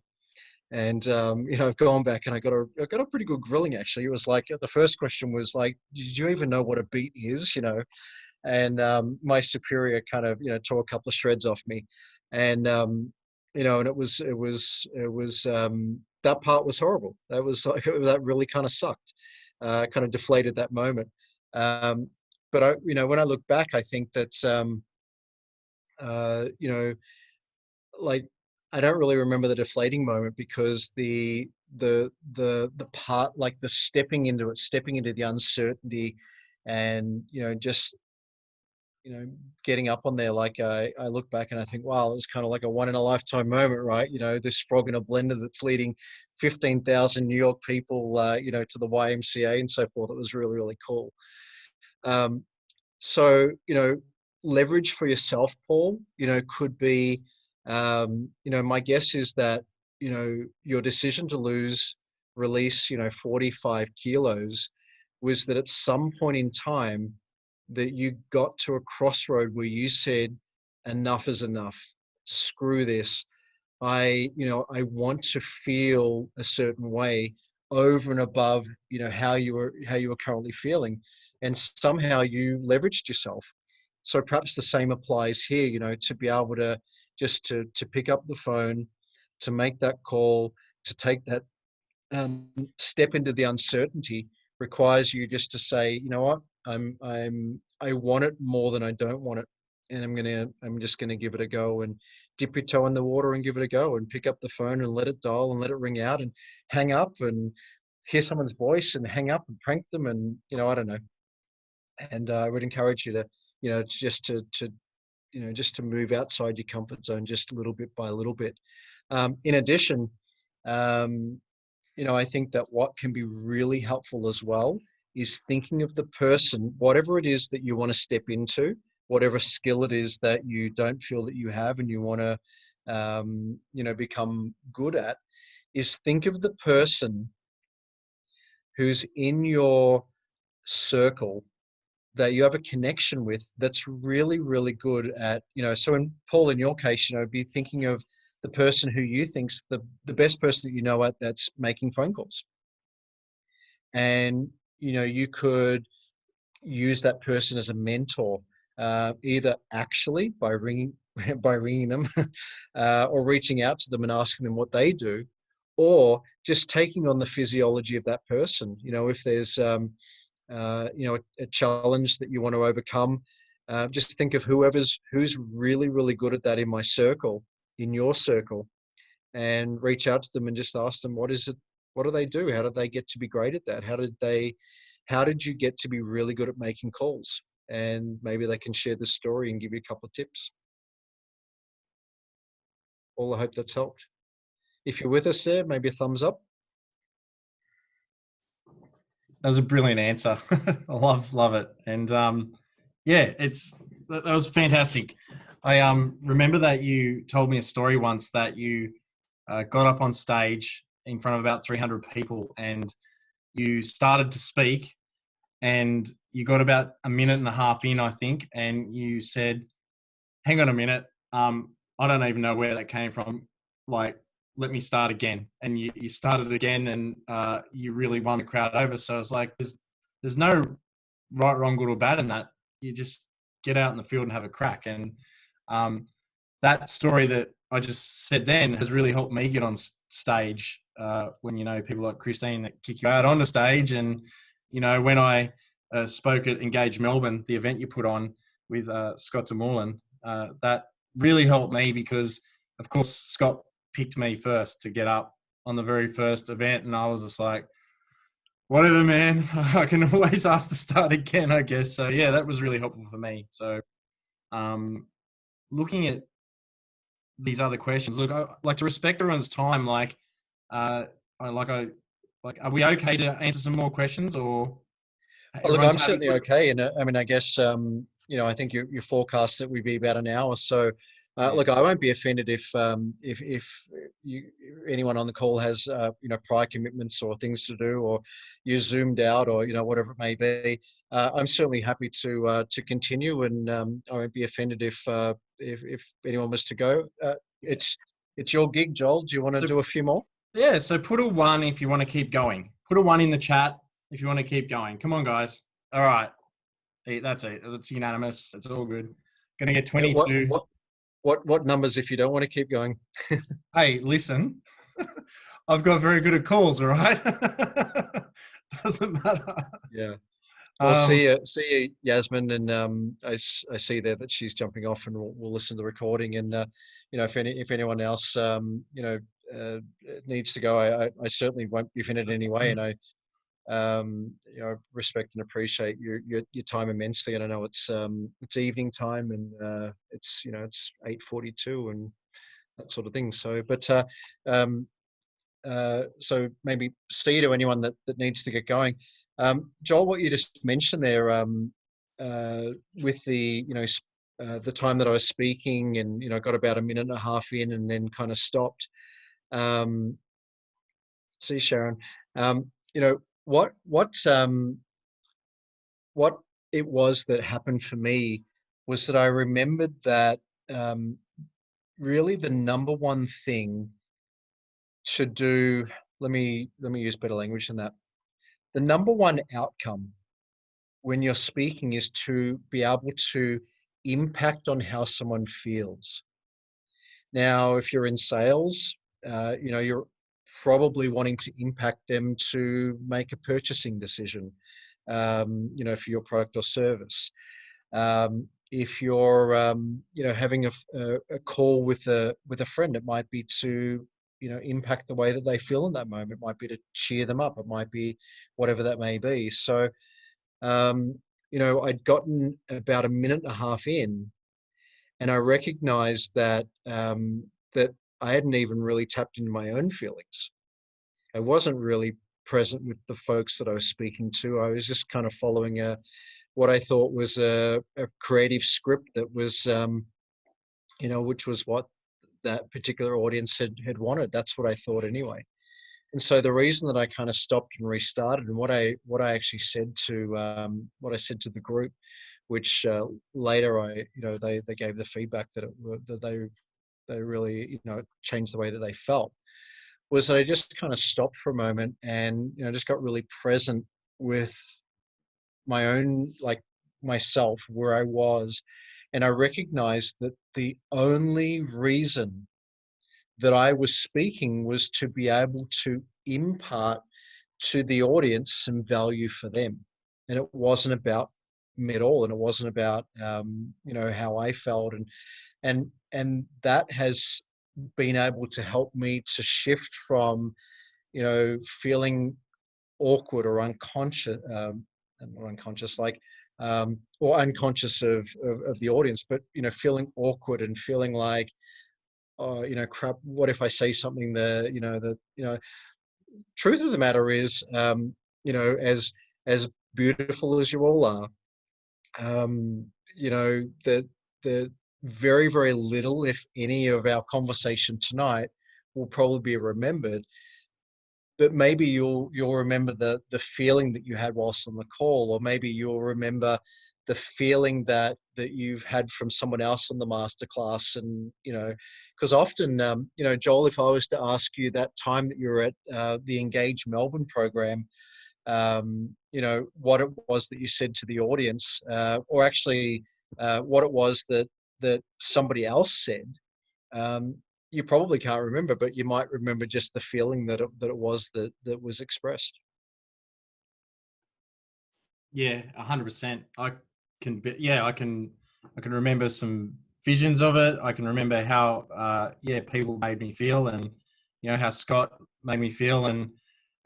And I've gone back and I got a pretty good grilling actually. It was like the first question was like, did you even know what a beat is? And my superior kind of tore a couple of shreds off me, and and it was that part was horrible. That was like, that really kind of sucked, kind of deflated that moment. But I, when I look back, I think that like I don't really remember the deflating moment, because the part, like the stepping into the uncertainty, and just getting up on there, like I look back and I think, wow, it's kind of like a one in a lifetime moment, right? This frog in a blender that's leading 15,000 New York people to the YMCA and so forth. It was really, really cool. So leverage for yourself, Paul, could be my guess is that your decision to release 45 kilos was that at some point in time that you got to a crossroad where you said, enough is enough, screw this. I want to feel a certain way over and above how you were currently feeling, and somehow you leveraged yourself. So perhaps the same applies here, to be able to just to pick up the phone, to make that call, to take that step into the uncertainty requires you just to say, you know what, I want it more than I don't want it, and I'm just gonna give it a go, and dip your toe in the water and give it a go, and pick up the phone and let it dial and let it ring out, and hang up and hear someone's voice and hang up and prank them, and I don't know. And I would encourage you to, just to just to move outside your comfort zone just a little bit by a little bit. In addition, I think that what can be really helpful as well is thinking of the person, whatever it is that you want to step into, whatever skill it is that you don't feel that you have and you want to, become good at, is think of the person who's in your circle that you have a connection with that's really, really good at, so in Paul, in your case, be thinking of the person who you think's the best person that you know at that's making phone calls. And, you could use that person as a mentor, either actually by ringing them or reaching out to them and asking them what they do, or just taking on the physiology of that person. If there's, a challenge that you want to overcome, just think of who's really, really good at that in my circle, in your circle, and reach out to them and just ask them, what do they do? How did they get to be great at that? How did you get to be really good at making calls? And maybe they can share the story and give you a couple of tips. Well, I hope that's helped. If you're with us there, maybe a thumbs up. That was a brilliant answer. I love it. And that was fantastic. I remember that you told me a story once that you got up on stage in front of about 300 people and you started to speak, and you got about a minute and a half in, I think, and you said, hang on a minute, I don't even know where that came from. Like, let me start again. And you started again, and you really won the crowd over. So it's like, there's no right, wrong, good or bad in that. You just get out in the field and have a crack. And that story that I just said then has really helped me get on stage when, people like Christine that kick you out on the stage. And, when I spoke at Engage Melbourne, the event you put on with Scott DeMorland, that really helped me because, of course, Scott picked me first to get up on the very first event. And I was just like, whatever, man, I can always ask to start again, I guess. So, yeah, that was really helpful for me. So looking at these other questions, look, I like to respect everyone's time. Are we okay to answer some more questions, or? Look, I'm certainly okay. And I mean, I guess, I think your forecast that we'd be about an hour. So, look, I won't be offended if anyone on the call has, prior commitments or things to do, or you're zoomed out, or, whatever it may be. I'm certainly happy to continue, and I won't be offended if anyone was to go. It's your gig, Joel. Do you want to do a few more? Yeah. So put a 1 if you want to keep going. Put a 1 in the chat if you want to keep going. Come on, guys. All right. That's it. It's unanimous. It's all good. Going to get 22. What numbers if you don't want to keep going? Hey, listen. I've got very good at calls, all right? Doesn't matter. Yeah. Well, see you, Yasmin, and I see there that she's jumping off, and we'll listen to the recording. And if anyone else needs to go, I certainly won't be offended in any way, and I respect and appreciate your time immensely. And I know it's evening time, and it's 8:42 and that sort of thing. So, but so maybe see to anyone that needs to get going. Joel, what you just mentioned there, with the the time that I was speaking, and got about a minute and a half in, and then kind of stopped. See, Sharon, what it was that happened for me was that I remembered that really the number one thing to do, let me use better language than that. The number one outcome when you're speaking is to be able to impact on how someone feels. Now, if you're in sales, you're probably wanting to impact them to make a purchasing decision, you know, for your product or service. If you're, you know, having a call with a friend, it might be to, you know, impact the way that they feel in that moment. It might be to cheer them up. It might be whatever that may be. So, you know, I'd gotten about a minute and a half in, and I recognized that that I hadn't even really tapped into my own feelings. I wasn't really present with the folks that I was speaking to. I was just kind of following what I thought was a creative script that was, you know, which was what that particular audience had wanted. That's what I thought anyway. And so the reason that I kind of stopped and restarted, and what I actually said to the group, which later you know, they gave the feedback that they really, you know, changed the way that they felt, was that I just kind of stopped for a moment and, you know, just got really present with my own, like, myself, where I was. And I recognized that the only reason that I was speaking was to be able to impart to the audience some value for them. And it wasn't about me at all. And it wasn't about, you know, how I felt. And that has been able to help me to shift from, you know, feeling awkward or unconscious, or unconscious, like, or unconscious of the audience, but, you know, feeling awkward and feeling like, oh, you know, crap, what if I say something that, you know, truth of the matter is, you know, as beautiful as you all are, you know, the very, very little, if any, of our conversation tonight will probably be remembered. But maybe you'll remember the feeling that you had whilst on the call, or maybe you'll remember the feeling that you've had from someone else on the masterclass. And, you know, because often, you know, Joel, if I was to ask you that time that you were at the Engage Melbourne program, you know, what it was that you said to the audience, or actually what it was that somebody else said, you probably can't remember, but you might remember just the feeling that it was that was expressed. Yeah, 100%. I can remember some visions of it. I can remember how, people made me feel, and, you know, how Scott made me feel. And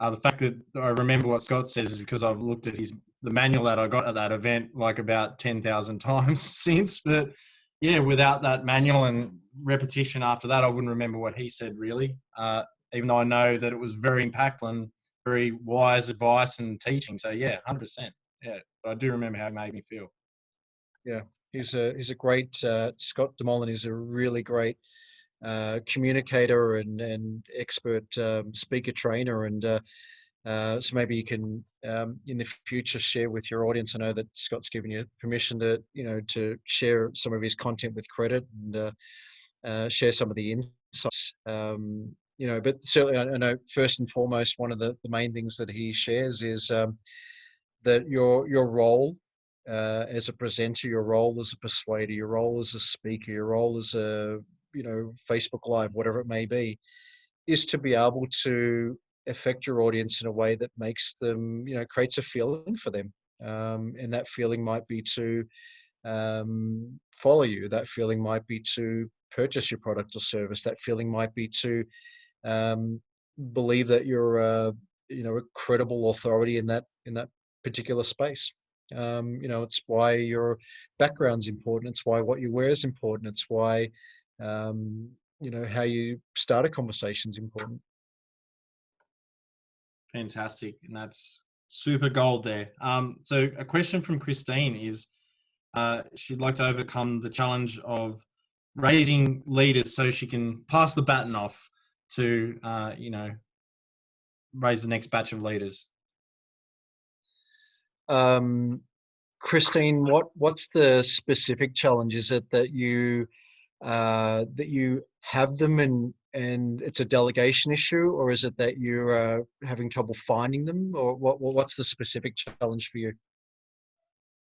the fact that I remember what Scott says is because I've looked at the manual that I got at that event like about 10,000 times since. But yeah, without that manual and repetition after that, I wouldn't remember what he said really. Even though I know that it was very impactful and very wise advice and teaching. So yeah, 100%. Yeah, but I do remember how it made me feel. Yeah, he's a great Scott DeMolin is a really great communicator and expert speaker trainer. And so maybe you can in the future share with your audience. I know that Scott's given you permission to, you know, to share some of his content with credit, and share some of the insights. You know, but certainly I know first and foremost, one of the main things that he shares is that your role as a presenter, your role as a persuader, your role as a speaker, your role as a, you know, Facebook Live, whatever it may be, is to be able to affect your audience in a way that makes them, you know, creates a feeling for them. And that feeling might be to follow you. That feeling might be to purchase your product or service. That feeling might be to believe that you're you know, a credible authority in that particular space. You know, it's why your background's important. It's why what you wear is important. It's why you know, how you start a conversation is important. Fantastic. And that's super gold there. So a question from Christine is, she'd like to overcome the challenge of raising leaders so she can pass the baton off to, you know, raise the next batch of leaders. Christine, what's the specific challenge? Is it that you have them and it's a delegation issue, or is it that you're having trouble finding them, or what's the specific challenge for you?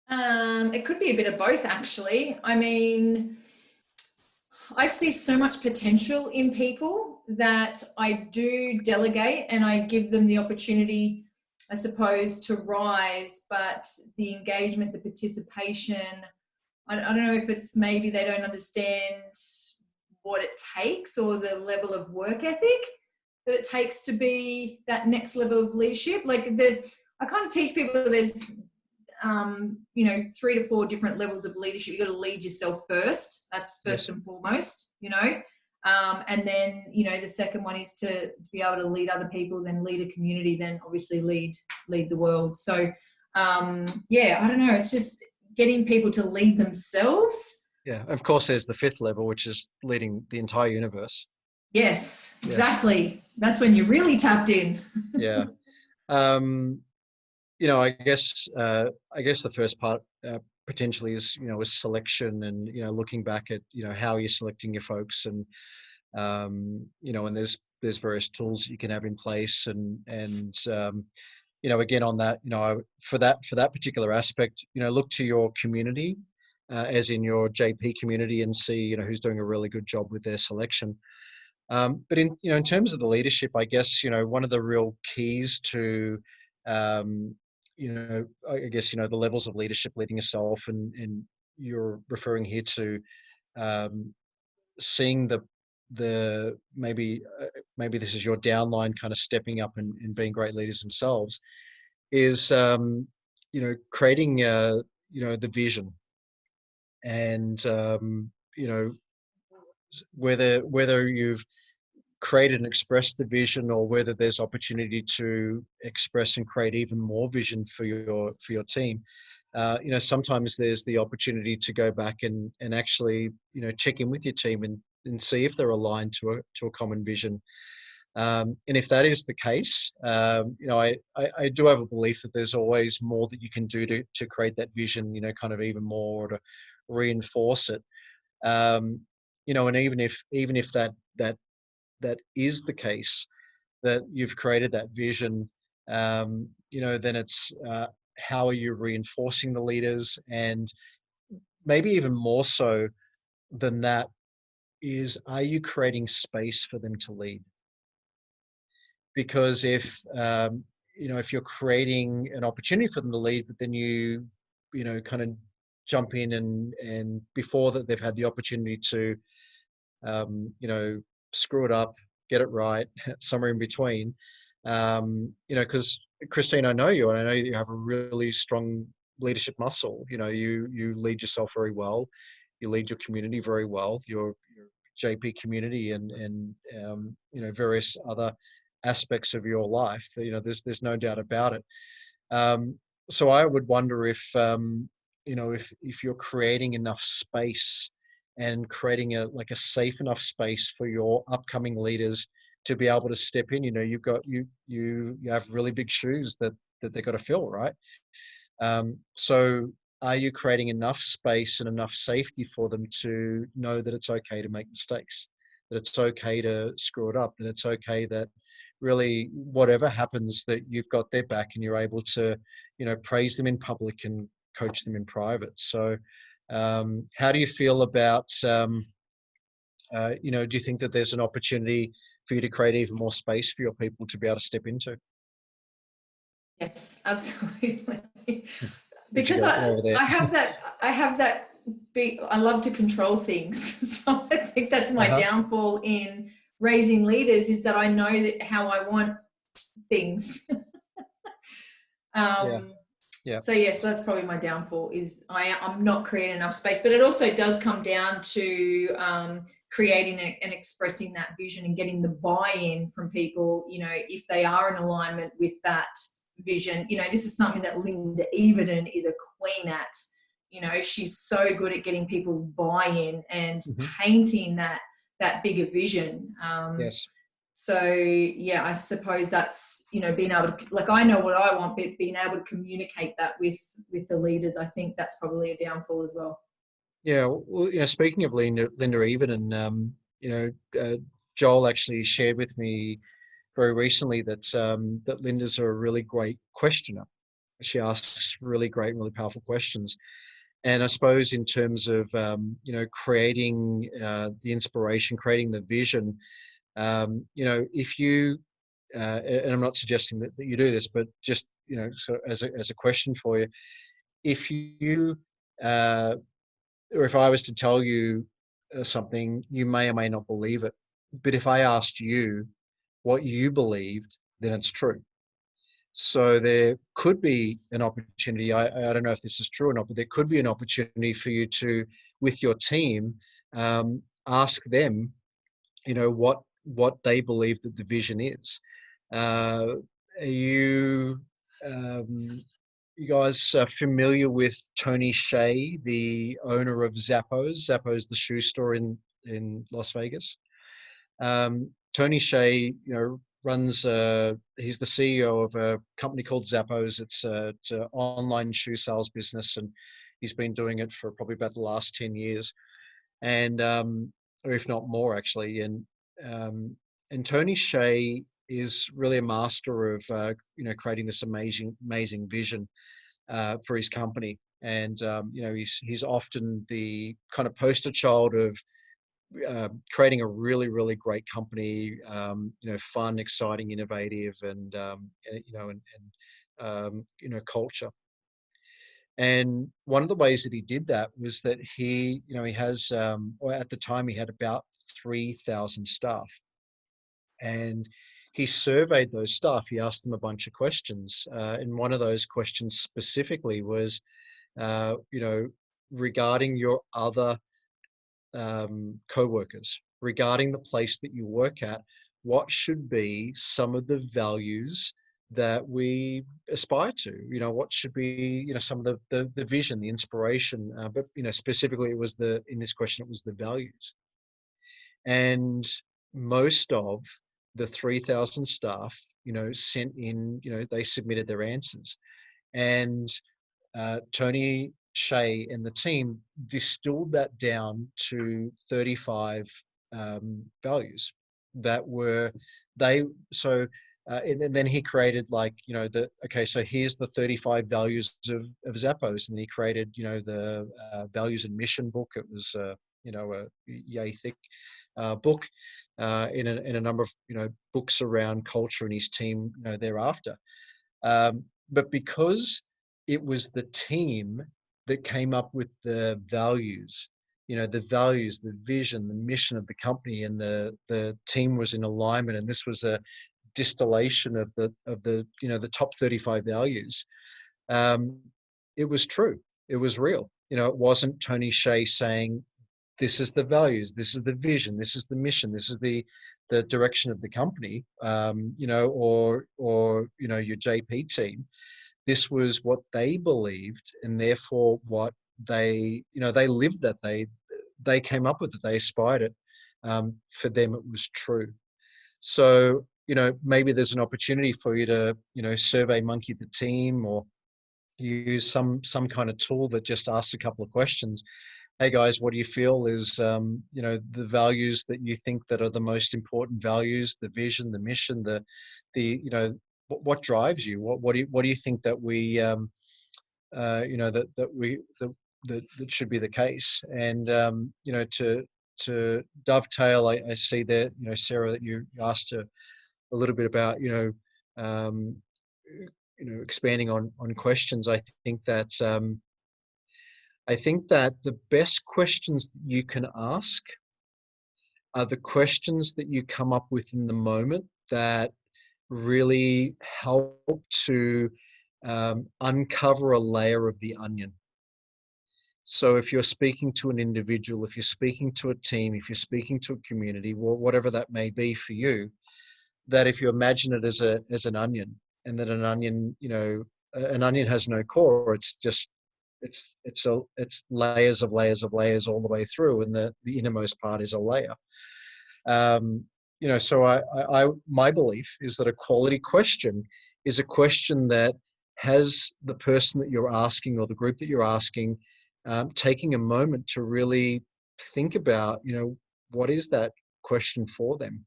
It could be a bit of both, actually. I mean, I see so much potential in people, that I do delegate and I give them the opportunity, I suppose, to rise, but the engagement, the participation, I don't know if it's maybe they don't understand what it takes or the level of work ethic that it takes to be that next level of leadership. Like I kind of teach people there's, 3 to 4 different levels of leadership. You've got to lead yourself first. That's first and foremost, and then, the second one is to be able to lead other people, then lead a community, then obviously lead the world. So, I don't know. It's just getting people to lead themselves. Yeah. Of course, there's the 5th level, which is leading the entire universe. Yes, exactly. Yes. That's when you're really tapped in. Yeah. I guess the first part potentially is, is selection and, looking back at, how you're selecting your folks and, and there's various tools that you can have in place and again on that, for that particular aspect, look to your community, as in your JP community and see, who's doing a really good job with their selection. But in terms of the leadership, I guess, one of the real keys to, I guess, the levels of leadership, leading yourself, and you're referring here to seeing the maybe this is your downline kind of stepping up and being great leaders themselves, is creating the vision, and whether you've created and expressed the vision, or whether there's opportunity to express and create even more vision for your team. Sometimes there's the opportunity to go back and actually, check in with your team and see if they're aligned to a common vision. And if that is the case, I do have a belief that there's always more that you can do to create that vision, kind of even more, or to reinforce it. And even if that is the case, that you've created that vision, then it's how are you reinforcing the leaders, and maybe even more so than that is, are you creating space for them to lead? Because if you're creating an opportunity for them to lead, but then you kind of jump in and before that they've had the opportunity to screw it up, get it right, somewhere in between. Because Christine, I know you, and I know you have a really strong leadership muscle. You lead yourself very well. You lead your community very well, your JP community, and various other aspects of your life. There's no doubt about it. So I would wonder if if you're creating enough space and creating a safe enough space for your upcoming leaders to be able to step in. You have really big shoes that they've got to fill, right? So are you creating enough space and enough safety for them to know that it's okay to make mistakes, that it's okay to screw it up, that it's okay that really whatever happens, that you've got their back and you're able to, praise them in public and coach them in private. So how do you feel about, do you think that there's an opportunity for you to create even more space for your people to be able to step into? Yes, absolutely. Because I have that big, I love to control things. So I think that's my downfall in raising leaders, is that I know that how I want things. So yes, that's probably my downfall, is I'm not creating enough space. But it also does come down to creating and expressing that vision and getting the buy-in from people, if they are in alignment with that vision. This is something that Linda Everton is a queen at. She's so good at getting people's buy-in and painting that bigger vision. Yes. So yeah, I suppose that's, being able to, I know what I want, but being able to communicate that with the leaders, I think that's probably a downfall as well. Yeah. Well, speaking of Linda Everton, Joel actually shared with me very recently that that Linda's a really great questioner. She asks really great, really powerful questions. And I suppose in terms of, creating the inspiration, creating the vision, You know, if you, and I'm not suggesting that you do this, but just, you know, so as a question for you, if you, or if I was to tell you something, you may or may not believe it. But if I asked you what you believed, then it's true. So there could be an opportunity. I don't know if this is true or not, but there could be an opportunity for you to, with your team, ask them, you know, what they believe that the vision is. Are you you guys familiar with Tony Hsieh, the owner of Zappos? Zappos, the shoe store in Las Vegas. Tony Hsieh, you know, runs. He's the CEO of a company called Zappos. It's an online shoe sales business, and he's been doing it for probably about the last 10 years, and or if not more, actually. And Tony Hsieh is really a master of you know, creating this amazing vision for his company. And you know, he's often the kind of poster child of creating a really great company, you know, fun, exciting, innovative, and you know, you know, culture. And one of the ways that he did that was that he, you know, he has, or at the time he had about 3,000 staff, and he surveyed those staff. He asked them a bunch of questions, and one of those questions specifically was, you know, regarding your other co-workers, regarding the place that you work at, what should be some of the values that we aspire to? You know, what should be, you know, some of the vision, the inspiration, but, you know, specifically it was in this question, it was the values. And most of the 3,000 staff, you know, sent in, you know, they submitted their answers. And Tony Hsieh and the team distilled that down to 35 values that were and then he created, like, you know, okay, so here's the 35 values of Zappos, and he created, you know, the values and mission book. It was you know, a yay thick book, in a number of, you know, books around culture, and his team, you know, thereafter. But because it was the team that came up with the values, you know, the values, the vision, the mission of the company, and the team was in alignment, and this was a distillation of the you know, the top 35 values. It was true. It was real. You know, it wasn't Tony Hsieh saying, this is the values, this is the vision, this is the mission, this is the direction of the company, you know, or you know, your JP team. This was what they believed, and therefore what they, you know, they lived that, they came up with it, they aspired it. For them, it was true. So, you know, maybe there's an opportunity for you to, you know, survey monkey the team, or use some kind of tool that just asks a couple of questions. Hey guys, what do you feel is, you know, the values that you think that are the most important values, the vision, the mission, the you know, what drives you? What do you think that we, you know, that should be the case? And you know, to dovetail, I see that, you know, Sarah, that you asked a little bit about, you know, expanding on questions. I think that the best questions you can ask are the questions that you come up with in the moment that really help to uncover a layer of the onion. So if you're speaking to an individual, if you're speaking to a team, if you're speaking to a community, whatever that may be for you, that if you imagine it as an onion, and that an onion, you know, an onion has no core, it's just, it's layers of layers of layers all the way through, and the innermost part is a layer. You know, so my belief is that a quality question is a question that has the person that you're asking, or the group that you're asking, taking a moment to really think about, you know, what is that question for them.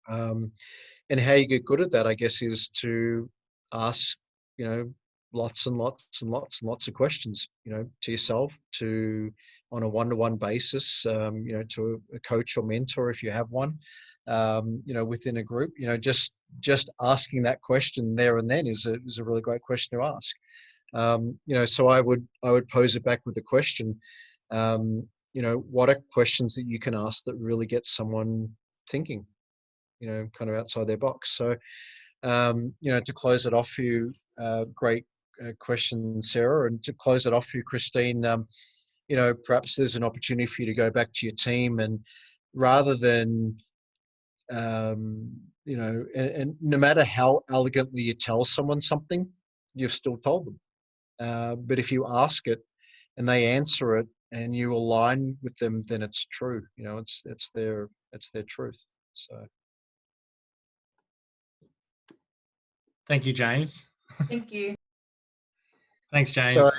And how you get good at that, I guess, is to ask, you know, lots and lots and lots and lots of questions, you know, to yourself, on a one-to-one basis, you know, to a coach or mentor if you have one, within a group, just asking that question there and then is a really great question to ask. So I would pose it back with the question, what are questions that you can ask that really get someone thinking, kind of outside their box. So, to close it off for you, great question, Sarah, and to close it off for you, Christine, perhaps there's an opportunity for you to go back to your team and rather than, and no matter how elegantly you tell someone something, you've still told them. But if you ask it and they answer it and you align with them, then it's true. It's their truth. So. Thank you, James. Thank you. Thanks, James. So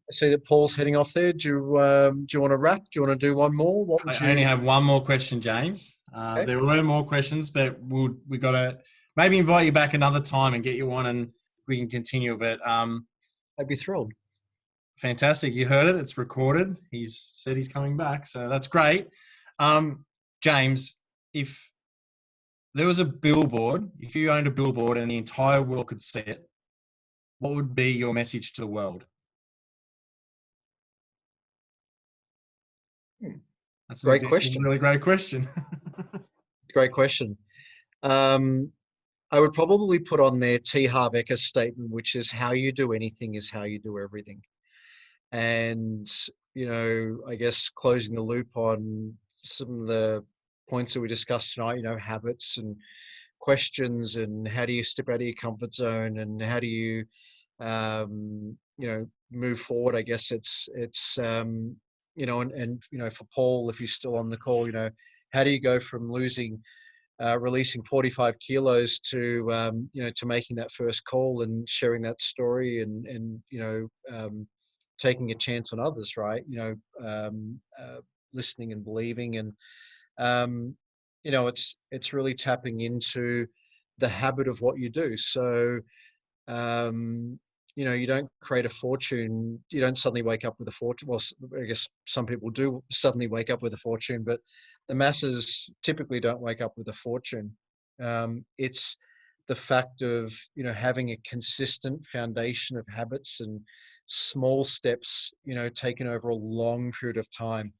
I see that Paul's heading off there. Do you want to wrap? Do you want to do one more? What would I only have one more question, James. Okay. There were more questions, but we got to maybe invite you back another time and get you on, and we can continue. But I'd be thrilled. fantastic. You heard it. It's recorded. He's said he's coming back, so that's great. James, if there was a billboard, if you owned a billboard and the entire world could see it, what would be your message to the world? That's Great question. Really great question. Great question. I would probably put on there T. Harv Eker's statement, which is how you do anything is how you do everything. And, I guess closing the loop on some of the points that we discussed tonight, habits and questions and how do you step out of your comfort zone and how do you, move forward. I guess it's and for Paul, if he's still on the call, how do you go from releasing 45 kilos to making that first call and sharing that story and taking a chance on others, right? Listening and believing and it's really tapping into the habit of what you do. So you don't create a fortune. You don't suddenly wake up with a fortune. Well, I guess some people do suddenly wake up with a fortune, but the masses typically don't wake up with a fortune. It's the fact of, having a consistent foundation of habits and small steps, taken over a long period of time.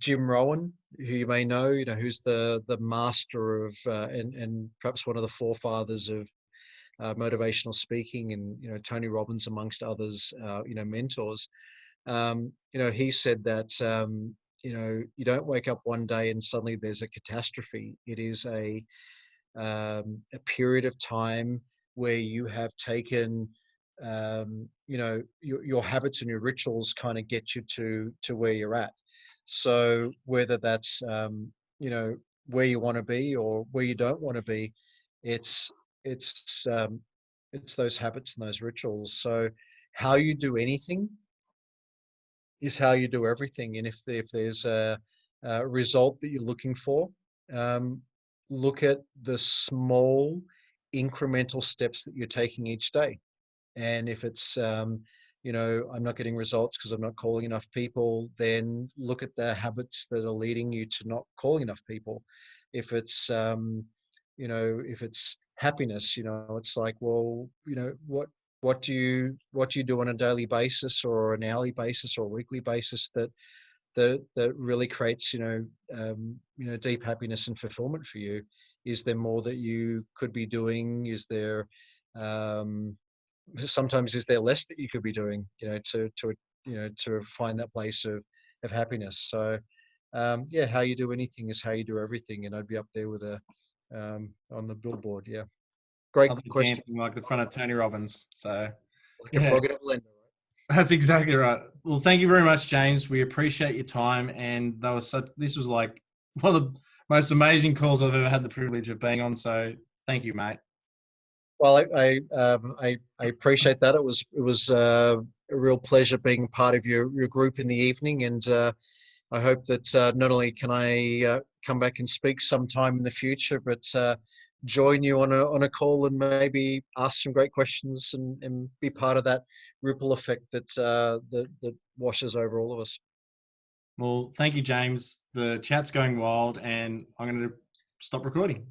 Jim Rohn, who you may know, who's the master of and perhaps one of the forefathers of motivational speaking, and Tony Robbins amongst others, mentors. He said that you don't wake up one day and suddenly there's a catastrophe. It is a period of time where you have taken your habits and your rituals kind of get you to where you're at. So whether that's, where you want to be or where you don't want to be, it's those habits and those rituals. So how you do anything is how you do everything. And if there's a result that you're looking for, look at the small incremental steps that you're taking each day. And if it's, I'm not getting results because I'm not calling enough people, then look at the habits that are leading you to not calling enough people. If it's, if it's happiness, it's like, well, what do you do on a daily basis or an hourly basis or a weekly basis that really creates, deep happiness and fulfillment for you? Is there more that you could be doing? Is there, sometimes is there less that you could be doing, to find that place of happiness? So, how you do anything is how you do everything. And I'd be up there with on the billboard. Yeah. Great question. Dancing like the front of Tony Robbins. So Like a frog in a blender, right? That's exactly right. Well, thank you very much, James. We appreciate your time. And this was like one of the most amazing calls I've ever had the privilege of being on. So thank you, mate. Well, I appreciate that. It was a real pleasure being part of your group in the evening, and I hope that not only can I come back and speak sometime in the future, but join you on a call and maybe ask some great questions and be part of that ripple effect that washes over all of us. Well, thank you, James. The chat's going wild, and I'm going to stop recording.